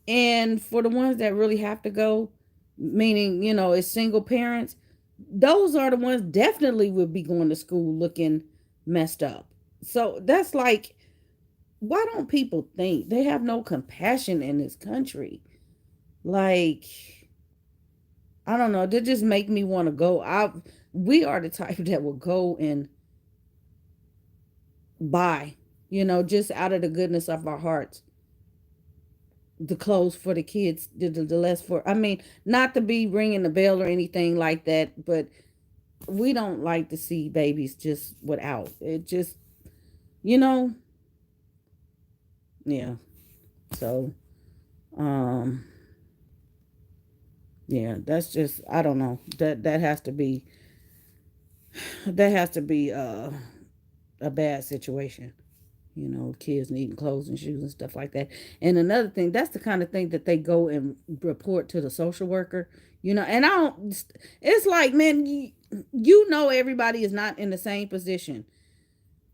And for the ones that really have to go, meaning it's single parents, those are the ones definitely would be going to school looking messed up. So that's like, why don't people think? They have no compassion in this country. Like, I don't know, they just make me want to go out. We are the type that will go and buy, just out of the goodness of our hearts, the clothes for the kids, the less for, I mean, not to be ringing the bell or anything like that, but we don't like to see babies just without. It just, you know, yeah. So, um, yeah, that's just, I don't know. That has to be a bad situation. Kids needing clothes and shoes and stuff like that. And another thing, that's the kind of thing that they go and report to the social worker. And I don't. It's like, man, everybody is not in the same position.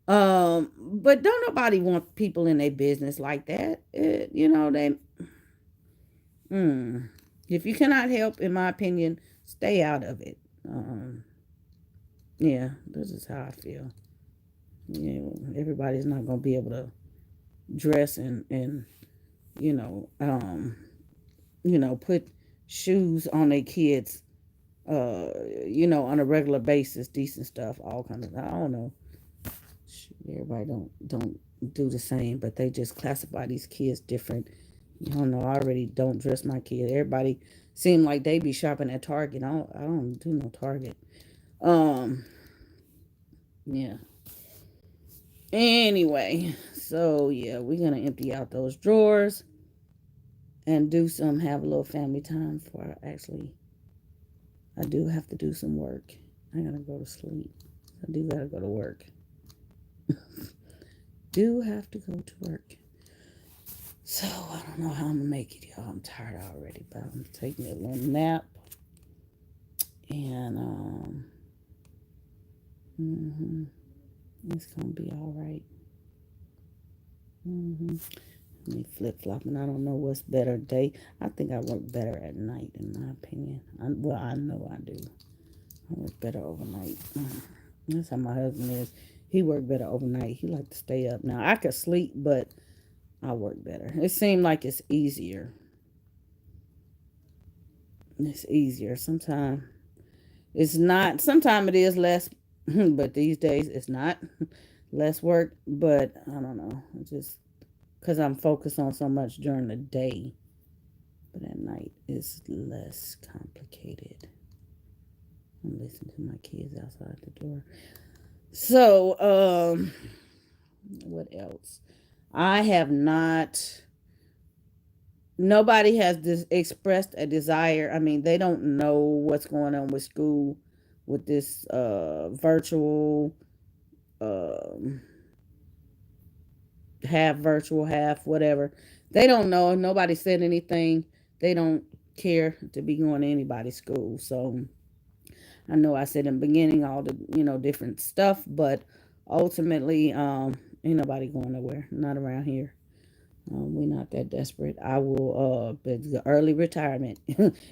But don't nobody want people in their business like that. They. Mm, if you cannot help, in my opinion, stay out of it. Yeah, this is how I feel. Everybody's not gonna be able to dress and you know um put shoes on their kids on a regular basis, decent stuff, all kinds of, I don't know. Everybody don't do the same, but they just classify these kids different. I don't know. I already don't dress my kid. Everybody seem like they be shopping at Target. I don't do no Target. Um, yeah. Anyway, so yeah, we're gonna empty out those drawers and have a little family time for actually I do have to do some work. I gotta go to sleep. I do gotta go to work. Do have to go to work. So I don't know how I'm gonna make it, y'all. I'm tired already, but I'm taking a little nap and hmm it's gonna be all right. Mm-hmm. Me flip flopping. I don't know what's better day. I think I work better at night, in my opinion. Well, I know I do. I work better overnight. That's how my husband is. He work better overnight. He like to stay up. Now I could sleep, but I work better. It seemed like it's easier. It's easier. Sometimes it's not. Sometimes it is less, but these days it's not less work. But I don't know. It's just because I'm focused on so much during the day, but at night it's less complicated. I'm listening to my kids outside the door. So, what else? I have not. Nobody has expressed a desire. I mean, they don't know what's going on with school, with this virtual, um, half virtual, half whatever. They don't know. Nobody said anything. They don't care to be going to anybody's school. So I know I said in the beginning all the different stuff, but ultimately, ain't nobody going nowhere. Not around here. We're not that desperate. I will. But the early retirement.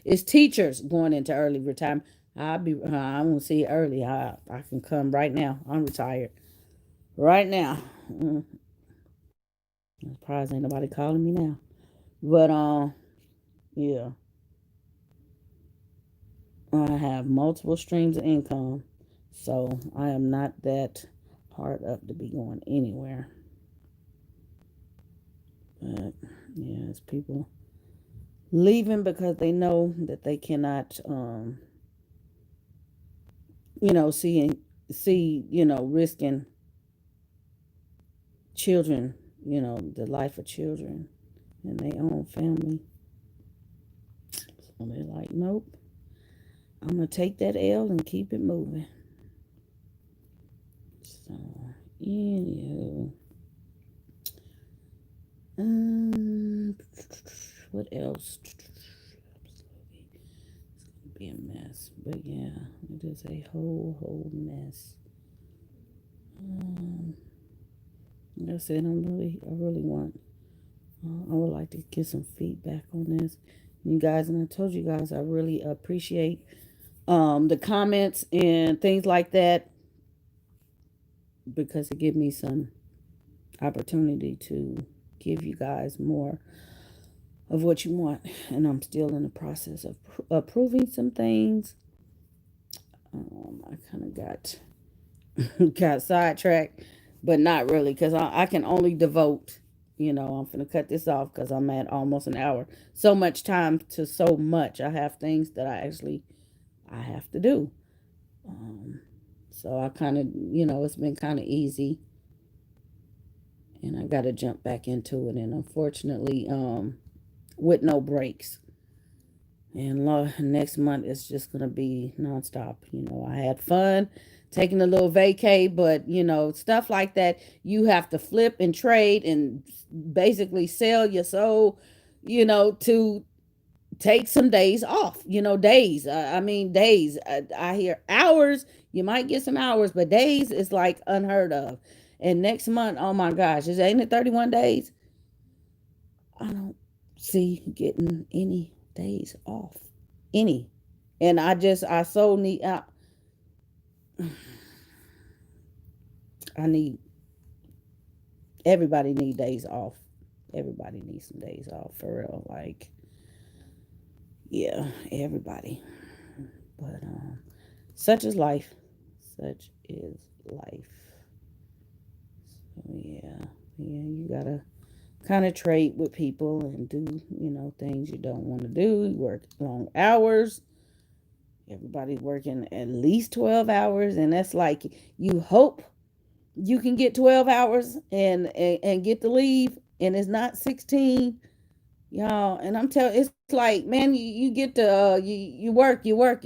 It's teachers going into early retirement. I won't see it early. I can come right now. I'm retired right now. Mm, I'm surprised ain't nobody calling me now. But yeah, I have multiple streams of income, so I am not that hard up to be going anywhere. But yeah, it's people leaving because they know that they cannot, see, risking children, the life of children and their own family. So they're like, nope, I'm gonna take that L and keep it moving. So, anywho, um, what else? Be a mess, but yeah, it is a whole mess. Um, like I said, I really want. I would like to get some feedback on this, you guys. And I told you guys I really appreciate the comments and things like that because it give me some opportunity to give you guys more of what you want. And I'm still in the process of approving some things. I kind of got sidetracked, but not really because I can only devote. I'm gonna cut this off because I'm at almost an hour. So much time to so much. I have things that I have to do. Um, so I kind of it's been kind of easy, and I got to jump back into it. And unfortunately, with no breaks. And next month it's just gonna be nonstop. I had fun taking a little vacay, but stuff like that, you have to flip and trade and basically sell your soul, to take some days off. Days. I mean, days. I hear hours. You might get some hours, but days is like unheard of. And next month, oh my gosh, ain't it 31 days? I don't see getting any days off. Any. And I so need, I need, everybody need days off. Everybody needs some days off for real. Like, yeah, everybody. But, such is life. Such is life. So, yeah. Yeah, you gotta kind of trade with people and do, things you don't want to do. You work long hours. Everybody's working at least 12 hours, and that's like you hope. You can get 12 hours and get to leave, and it's not 16, y'all. And I'm telling, it's like, man, you get to you work, you work.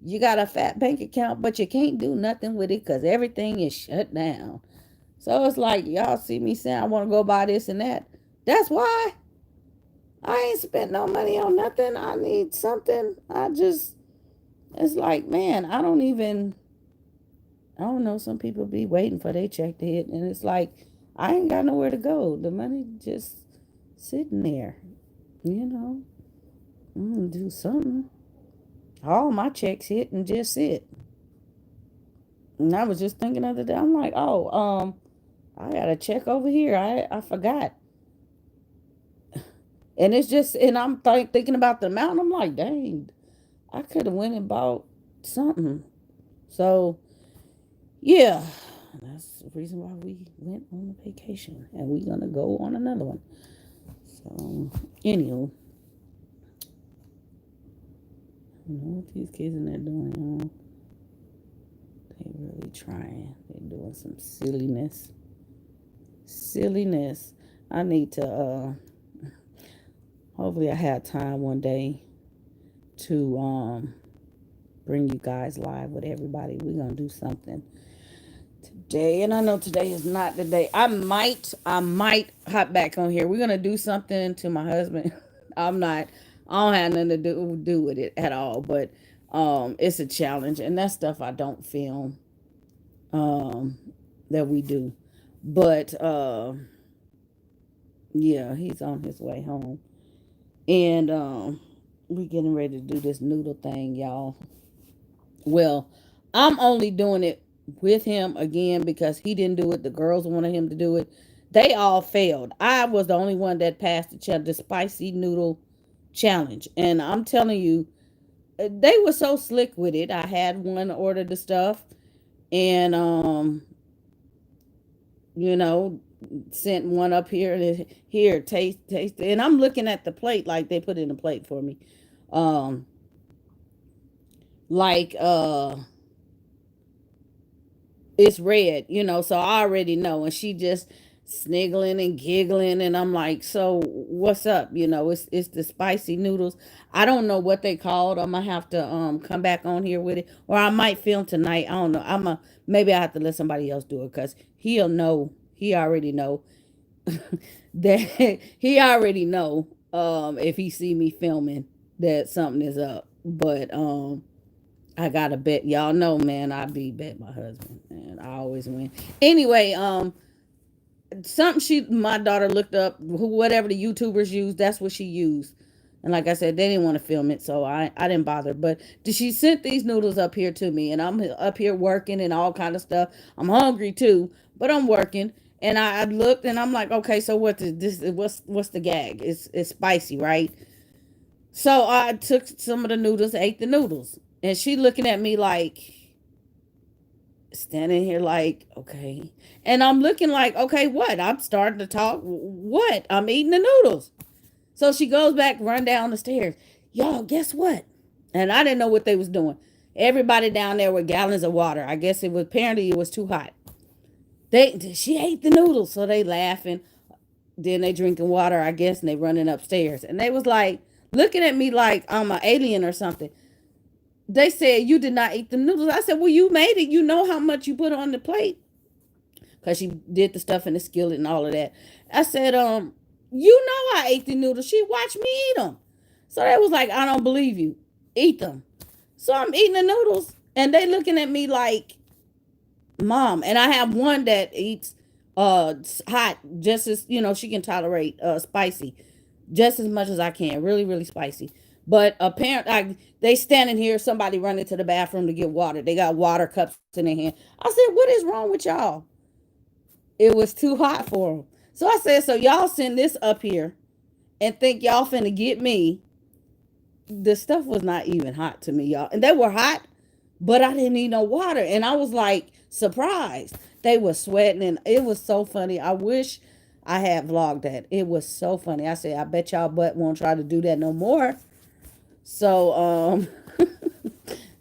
You got a fat bank account, but you can't do nothing with it because everything is shut down. So it's like, y'all see me saying I want to go buy this and that. That's why I ain't spent no money on nothing. I need something. It's like, man, I don't know. Some people be waiting for their check to hit, and it's like, I ain't got nowhere to go. The money just sitting there, you know. I'm gonna do something. All my checks hit and just sit. And I was just thinking the other day, I'm like, oh, I got a check over here. I forgot. And it's just, and I'm thinking about the amount. I'm like, dang, I could have went and bought something. So yeah, that's the reason why we went on a vacation, and we're gonna go on another one. So, anywho, I don't know what these kids in there doing, y'all. They really trying. They doing some silliness. Silliness. I need to. Hopefully, I have time one day to bring you guys live with everybody. We're gonna do something today, and I know today is not the day. I might hop back on here. We're gonna do something to my husband. I'm not. I don't have nothing to do with it at all. But it's a challenge, and that stuff I don't film um that we do. But yeah, he's on his way home, and we getting ready to do this noodle thing, y'all. Well, I'm only doing it with him again because he didn't do it. The girls wanted him to do it. They all failed. I was the only one that passed the spicy noodle challenge. And I'm telling you, they were so slick with it. I had one order the stuff, and you know, sent one up here and here, taste. And I'm looking at the plate like they put in a plate for me. Um, like it's red, so I already know. And she just sniggling and giggling, and I'm like, so what's up? It's the spicy noodles. I don't know what they called. I'm gonna have to come back on here with it, or I might film tonight. I don't know. Maybe I have to let somebody else do it because he'll know. He already know that he already know if he see me filming that something is up. But I gotta bet, y'all know, man. I be bet my husband, and I always win. Anyway, something my daughter looked up, whatever the YouTubers use, that's what she used. And like I said, they didn't want to film it, so I didn't bother. But she sent these noodles up here to me, and I'm up here working and all kind of stuff. I'm hungry too, but I'm working. And I looked, and I'm like, okay, so what is this? What's the gag? It's spicy, right? So I took some of the noodles, ate the noodles, and she looking at me like, standing here like, okay. And I'm looking like, okay, what? I'm starting to talk. What? I'm eating the noodles. So she goes back, run down the stairs. Y'all, guess what? And I didn't know what they was doing. Everybody down there with gallons of water. I guess apparently it was too hot. She ate the noodles, so they laughing. Then they drinking water, I guess, and they running upstairs. And they was like looking at me like I'm an alien or something. They said, you did not eat the noodles. I said, well, you made it. You know how much you put on the plate. Because she did the stuff in the skillet and all of that. I said, you know I ate the noodles. She watched me eat them. So they was like, I don't believe you. Eat them. So I'm eating the noodles. And they looking at me like, Mom. And I have one that eats hot, just as, she can tolerate spicy just as much as I can. Really, really spicy. But apparently, they standing here. Somebody running to the bathroom to get water. They got water cups in their hand. I said, "What is wrong with y'all?" It was too hot for them. So I said, "So y'all send this up here and think y'all finna get me?" The stuff was not even hot to me, y'all, and they were hot, but I didn't need no water, and I was like surprised. They were sweating, and it was so funny. I wish I had vlogged that. It was so funny. I said, "I bet y'all butt won't try to do that no more." So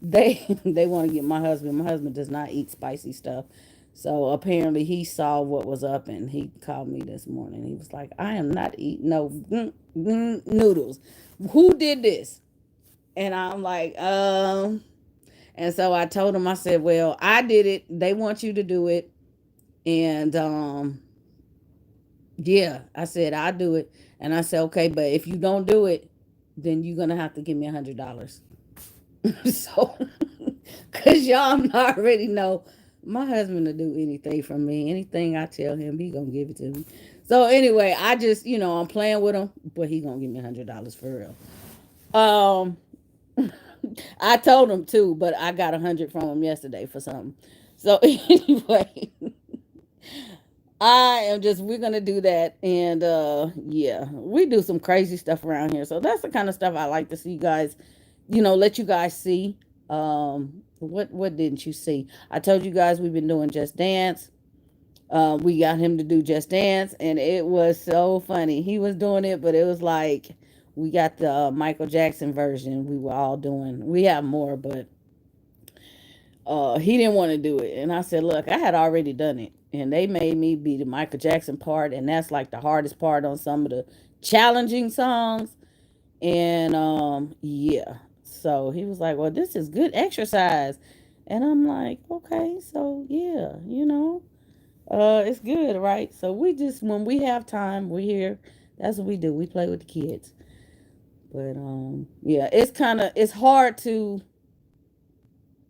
they want to get my husband. My husband does not eat spicy stuff. So apparently he saw what was up and he called me this morning. He was like, I am not eating no noodles. Who did this? And I'm like, And so I told him, I said, well, I did it. They want you to do it. And yeah, I said, I'll do it. And I said, okay, but if you don't do it, then you're going to have to give me $100. So, because y'all already know my husband will do anything from me. Anything I tell him, he going to give it to me. So anyway, I just, I'm playing with him, but he going to give me $100 for real. I told him too, but I got 100 from him yesterday for something. So anyway, we're gonna do that. And yeah, we do some crazy stuff around here. So that's the kind of stuff I like to see you guys, let you guys see. What didn't you see? I told you guys we've been doing Just Dance. We got him to do Just Dance, and it was so funny. He was doing it, but it was like we got the Michael Jackson version. We were all doing. We have more, but he didn't want to do it, and I said, "Look, I had already done it, and they made me be the Michael Jackson part, and that's like the hardest part on some of the challenging songs." And yeah, so he was like, "Well, this is good exercise," and I'm like, "Okay, so yeah, it's good, right?" So we just when we have time, we here. That's what we do. We play with the kids. But yeah, it's hard to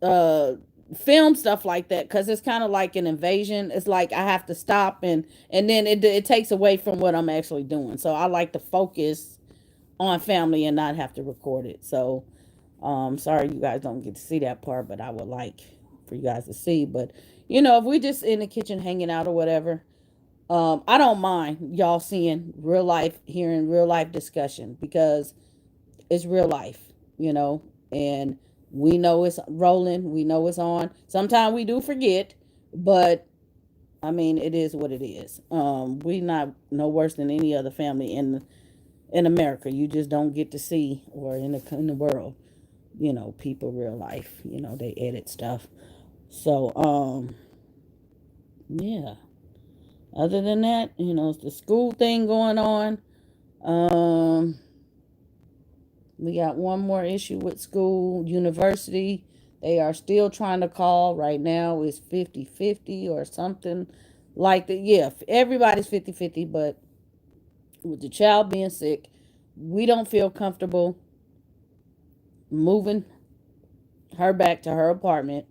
uh film stuff like that because it's kind of like an invasion. It's like I have to stop and then it takes away from what I'm actually doing. So I like to focus on family and not have to record it. So sorry you guys don't get to see that part, but I would like for you guys to see. But if we just in the kitchen hanging out or whatever, I don't mind y'all seeing real life, hearing real life discussion because it's real life, and we know it's rolling, we know it's on. Sometimes we do forget, but I mean, it is what it is. We not no worse than any other family in America. You just don't get to see, or in the world, people real life. They edit stuff. So yeah. Other than that, it's the school thing going on. Um, We got one more issue with school, university. They are still trying to call. Right now it's 50-50 or something like that. Yeah, everybody's 50-50, but with the child being sick, we don't feel comfortable moving her back to her apartment.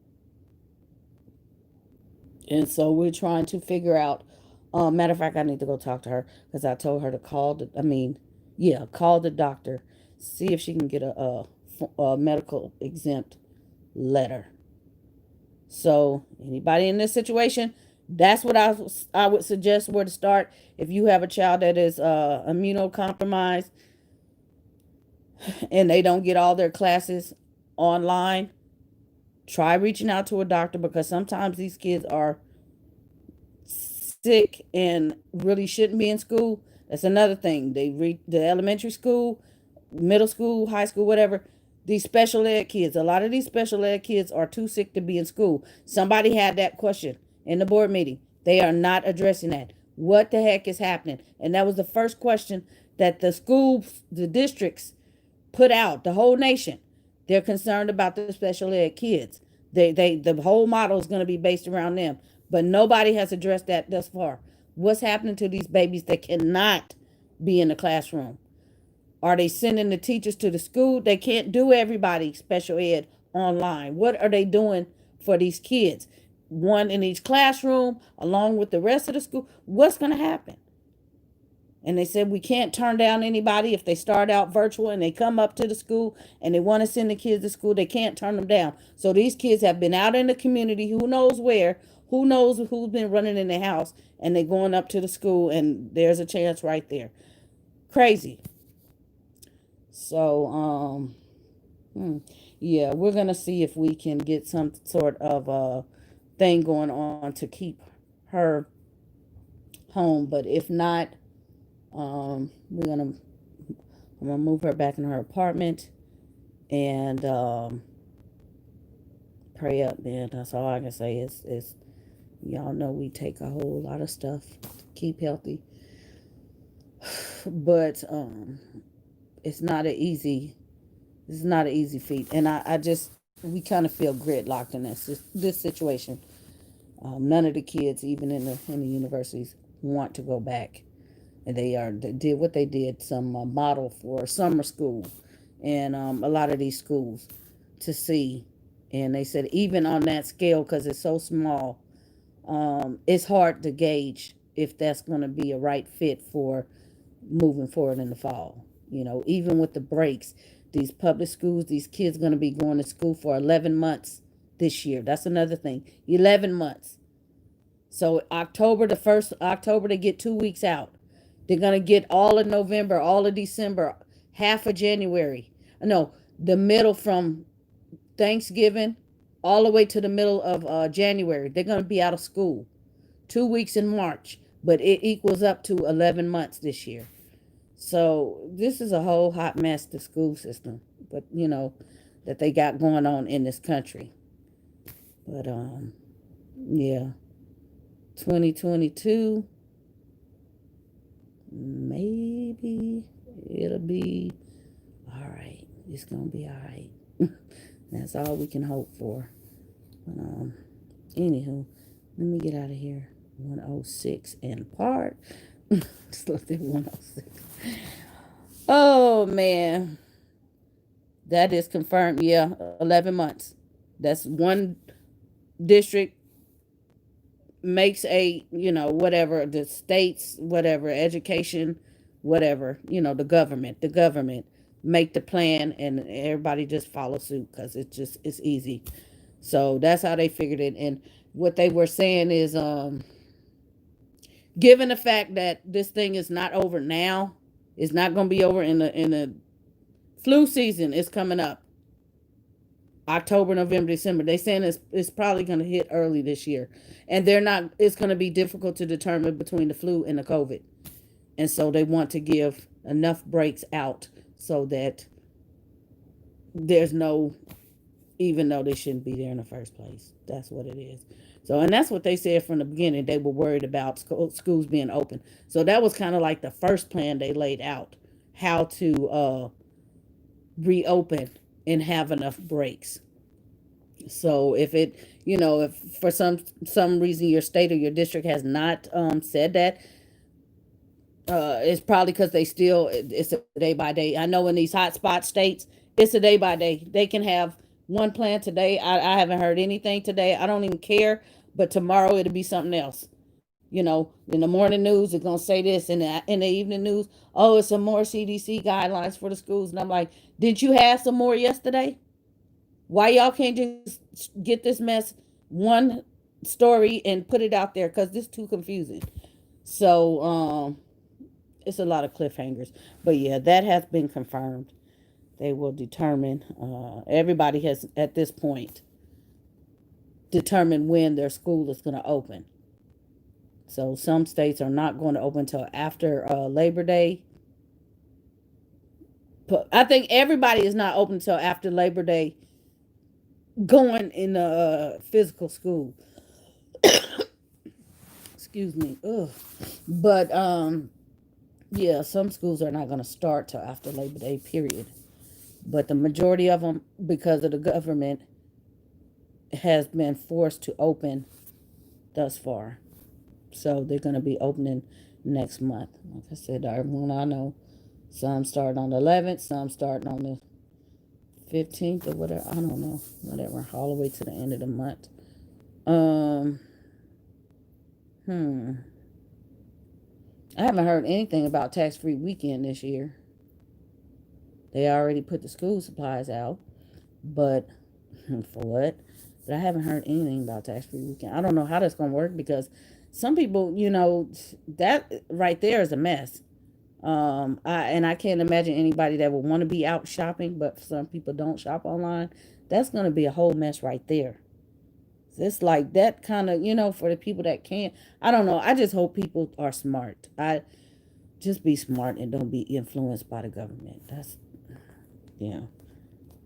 And so we're trying to figure out. Matter of fact, I need to go talk to her because I told her to call the doctor, see if she can get a medical exempt letter. So anybody in this situation, that's what I would suggest where to start. If you have a child that is immunocompromised and they don't get all their classes online, try reaching out to a doctor because sometimes these kids are sick and really shouldn't be in school. That's another thing. They read the elementary school, middle school, high school, whatever. These special ed kids, a lot of these special ed kids are too sick to be in school. Somebody had that question in the board meeting. They are not addressing that. What the heck is happening? And that was the first question that the schools, the districts put out, the whole nation. They're concerned about the special ed kids. The whole model is going to be based around them. But nobody has addressed that thus far. What's happening to these babies that cannot be in the classroom? Are they sending the teachers to the school? They can't do everybody special ed online. What are they doing for these kids? One in each classroom, along with the rest of the school. What's going to happen? And they said we can't turn down anybody if they start out virtual and they come up to the school and they want to send the kids to school. They can't turn them down. So these kids have been out in the community, who knows where, who knows who's been running in the house, and they're going up to the school, and there's a chance right there. Crazy. So yeah, we're gonna see if we can get some sort of thing going on to keep her home. But if not, we're gonna I'm gonna move her back in her apartment and pray up. Man, that's all I can say is Y'all know we take a whole lot of stuff to keep healthy, but it's not an easy. It's not an easy feat, and I just we kind of feel gridlocked in this situation. None of the kids, even in the universities, want to go back, and they did what they did, some model for summer school, and a lot of these schools to see, and they said even on that scale, because it's so small, it's hard to gauge if that's going to be a right fit for moving forward in the fall. Even with the breaks, these public schools, these kids going to be going to school for 11 months this year. That's another thing. 11 months. So October, the first October, they get 2 weeks out. They're going to get all of November, all of December, half of January. No, the middle from Thanksgiving all the way to the middle of January. They're going to be out of school. 2 weeks in March, but it equals up to 11 months this year. So this is a whole hot mess, the school system, but that they got going on in this country. But yeah, 2022, maybe it'll be all right. It's gonna be all right. That's all we can hope for. But anywho, let me get out of here. 106 and part. Just looked at 106. Oh man, that is confirmed. Yeah, 11 months. That's one district makes a, whatever, the states, whatever, education, whatever, the government make the plan, and everybody just follow suit because it's easy. So that's how they figured it. And what they were saying is, given the fact that this thing is not over now, it's not going to be over in the flu season is coming up. October, November, December. They saying it's probably going to hit early this year, and they're not. It's going to be difficult to determine between the flu and the COVID, and so they want to give enough breaks out so that there's no, even though they shouldn't be there in the first place. That's what it is. So, and that's what they said from the beginning. They were worried about schools being open. So that was kind of like the first plan they laid out, how to reopen and have enough breaks. So if for some reason your state or your district has not said that, it's probably because it's a day by day. I know in these hotspot states, it's a day by day. They can have one plan today. I haven't heard anything today. I don't even care. But tomorrow it'll be something else. In the morning news, it's gonna say this, and in the evening news, oh, it's some more CDC guidelines for the schools, and I'm like, did you have some more yesterday? Why y'all can't just get this mess one story and put it out there? Because this is too confusing. So it's a lot of cliffhangers. But yeah, that has been confirmed. They will determine. Everybody has at this point determined when their school is going to open. So some states are not going to open until after Labor Day. But I think everybody is not open until after Labor Day, going in a physical school. Excuse me. Ugh. But yeah, some schools are not going to start till after Labor Day. Period. But the majority of them, because of the government, has been forced to open thus far. So they're going to be opening next month. Like I said, everyone I know, some start on the 11th, some starting on the 15th or whatever. I don't know. Whatever. All the way to the end of the month. Um, hmm. I haven't heard anything about tax-free weekend this year. They already put the school supplies out, but for what? But I haven't heard anything about tax-free weekend. I don't know how that's going to work because some people, that right there is a mess. I can't imagine anybody that would want to be out shopping, but some people don't shop online. That's going to be a whole mess right there. It's like that kind of, for the people that can't. I don't know. I just hope people are smart. I just be smart and don't be influenced by the government. That's, yeah.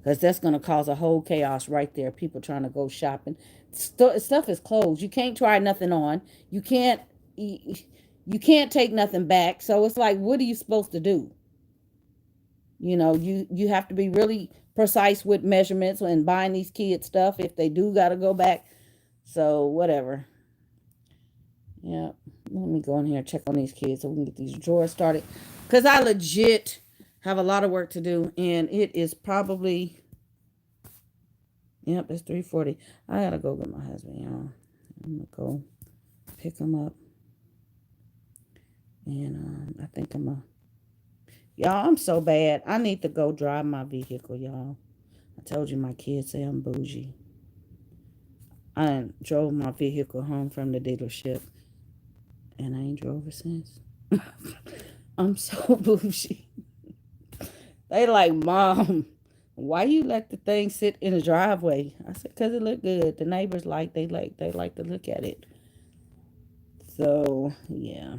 because that's going to cause a whole chaos right there. People trying to go shopping. Stuff is closed. You can't try nothing on. You can't. You can't take nothing back. So it's like, what are you supposed to do? You have to be really precise with measurements when buying these kids stuff if they do got to go back. So whatever. Yeah. Let me go in here and check on these kids so we can get these drawers started. Because I legit have a lot of work to do. And it is probably, yep, it's 3:40. I got to go get my husband, y'all. I'm going to go pick him up. And I think I'm going to, y'all, I'm so bad. I need to go drive my vehicle, y'all. I told you my kids say I'm bougie. I drove my vehicle home from the dealership. And I ain't drove it since. I'm so bougie. They like, Mom, why you let the thing sit in the driveway? I said, because it looked good. The neighbors they like to look at it. So yeah,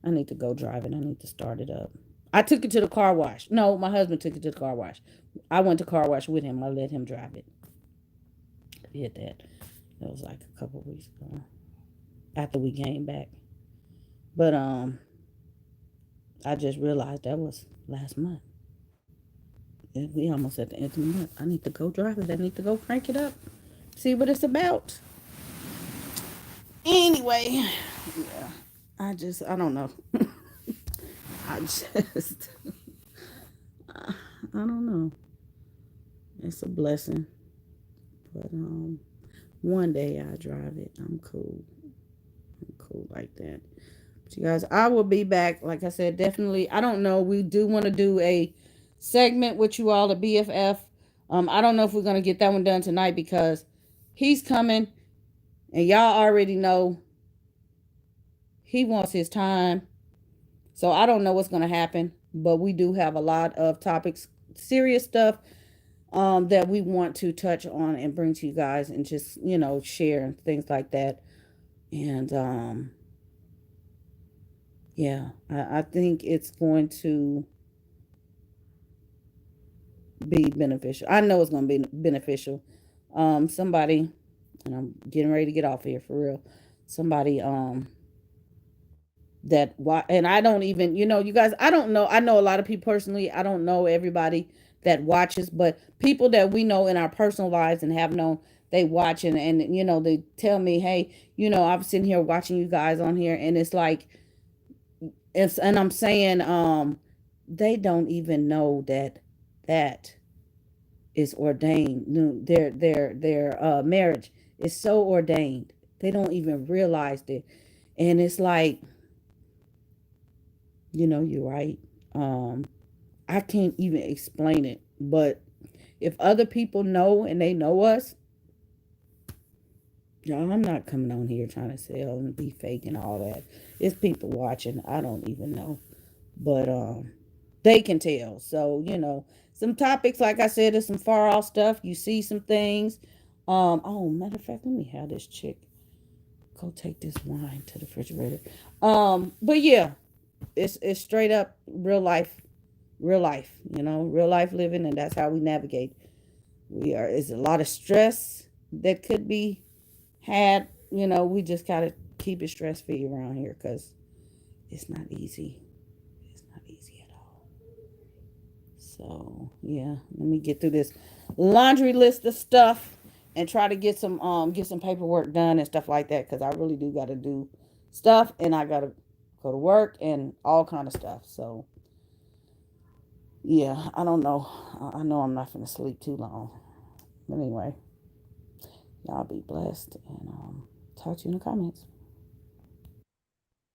I need to go drive it. I need to start it up. I took it to the car wash. No, my husband took it to the car wash. I went to car wash with him. I let him drive it. He did that. That was like a couple weeks ago after we came back. But I just realized that was last month. We almost at the end of the month. I need to go drive it. I need to go crank it up. See what it's about. Anyway, yeah. I don't know. I just, I don't know. It's a blessing. But one day I drive it. I'm cool. I'm cool like that. But you guys, I will be back. Like I said, definitely. I don't know. We do want to do a segment with you all, the BFF. I don't know if we're gonna get that one done tonight because he's coming, and y'all already know he wants his time. So I don't know what's gonna happen, but we do have a lot of topics, serious stuff, that we want to touch on and bring to you guys, and just share and things like that. And yeah, I think it's going to be beneficial. I know it's going to be beneficial. Somebody, and I'm getting ready to get off here for real. Somebody, and I don't even, you guys, I don't know. I know a lot of people personally. I don't know everybody that watches, but people that we know in our personal lives and have known, they watch, and they tell me, hey, I'm sitting here watching you guys on here, and it's like, and I'm saying, they don't even know that is ordained. Their marriage is so ordained. They don't even realize it, and it's like, you're right. I can't even explain it, but if other people know and they know us, y'all, I'm not coming on here trying to sell and be fake and all that. It's people watching. I don't even know, but they can tell. So some topics, like I said, is some far off stuff. You see some things. Oh, matter of fact, let me have this chick go take this wine to the refrigerator. But yeah, it's straight up real life, real life living, and that's how we navigate. It's a lot of stress that could be had. We just gotta keep it stress free around here because it's not easy. It's not easy at all. So yeah, let me get through this laundry list of stuff and try to get some paperwork done and stuff like that, because I really do got to do stuff, and I got to go to work and all kind of stuff. So yeah, I don't know. I know I'm not gonna sleep too long. But anyway, y'all be blessed, and talk to you in the comments.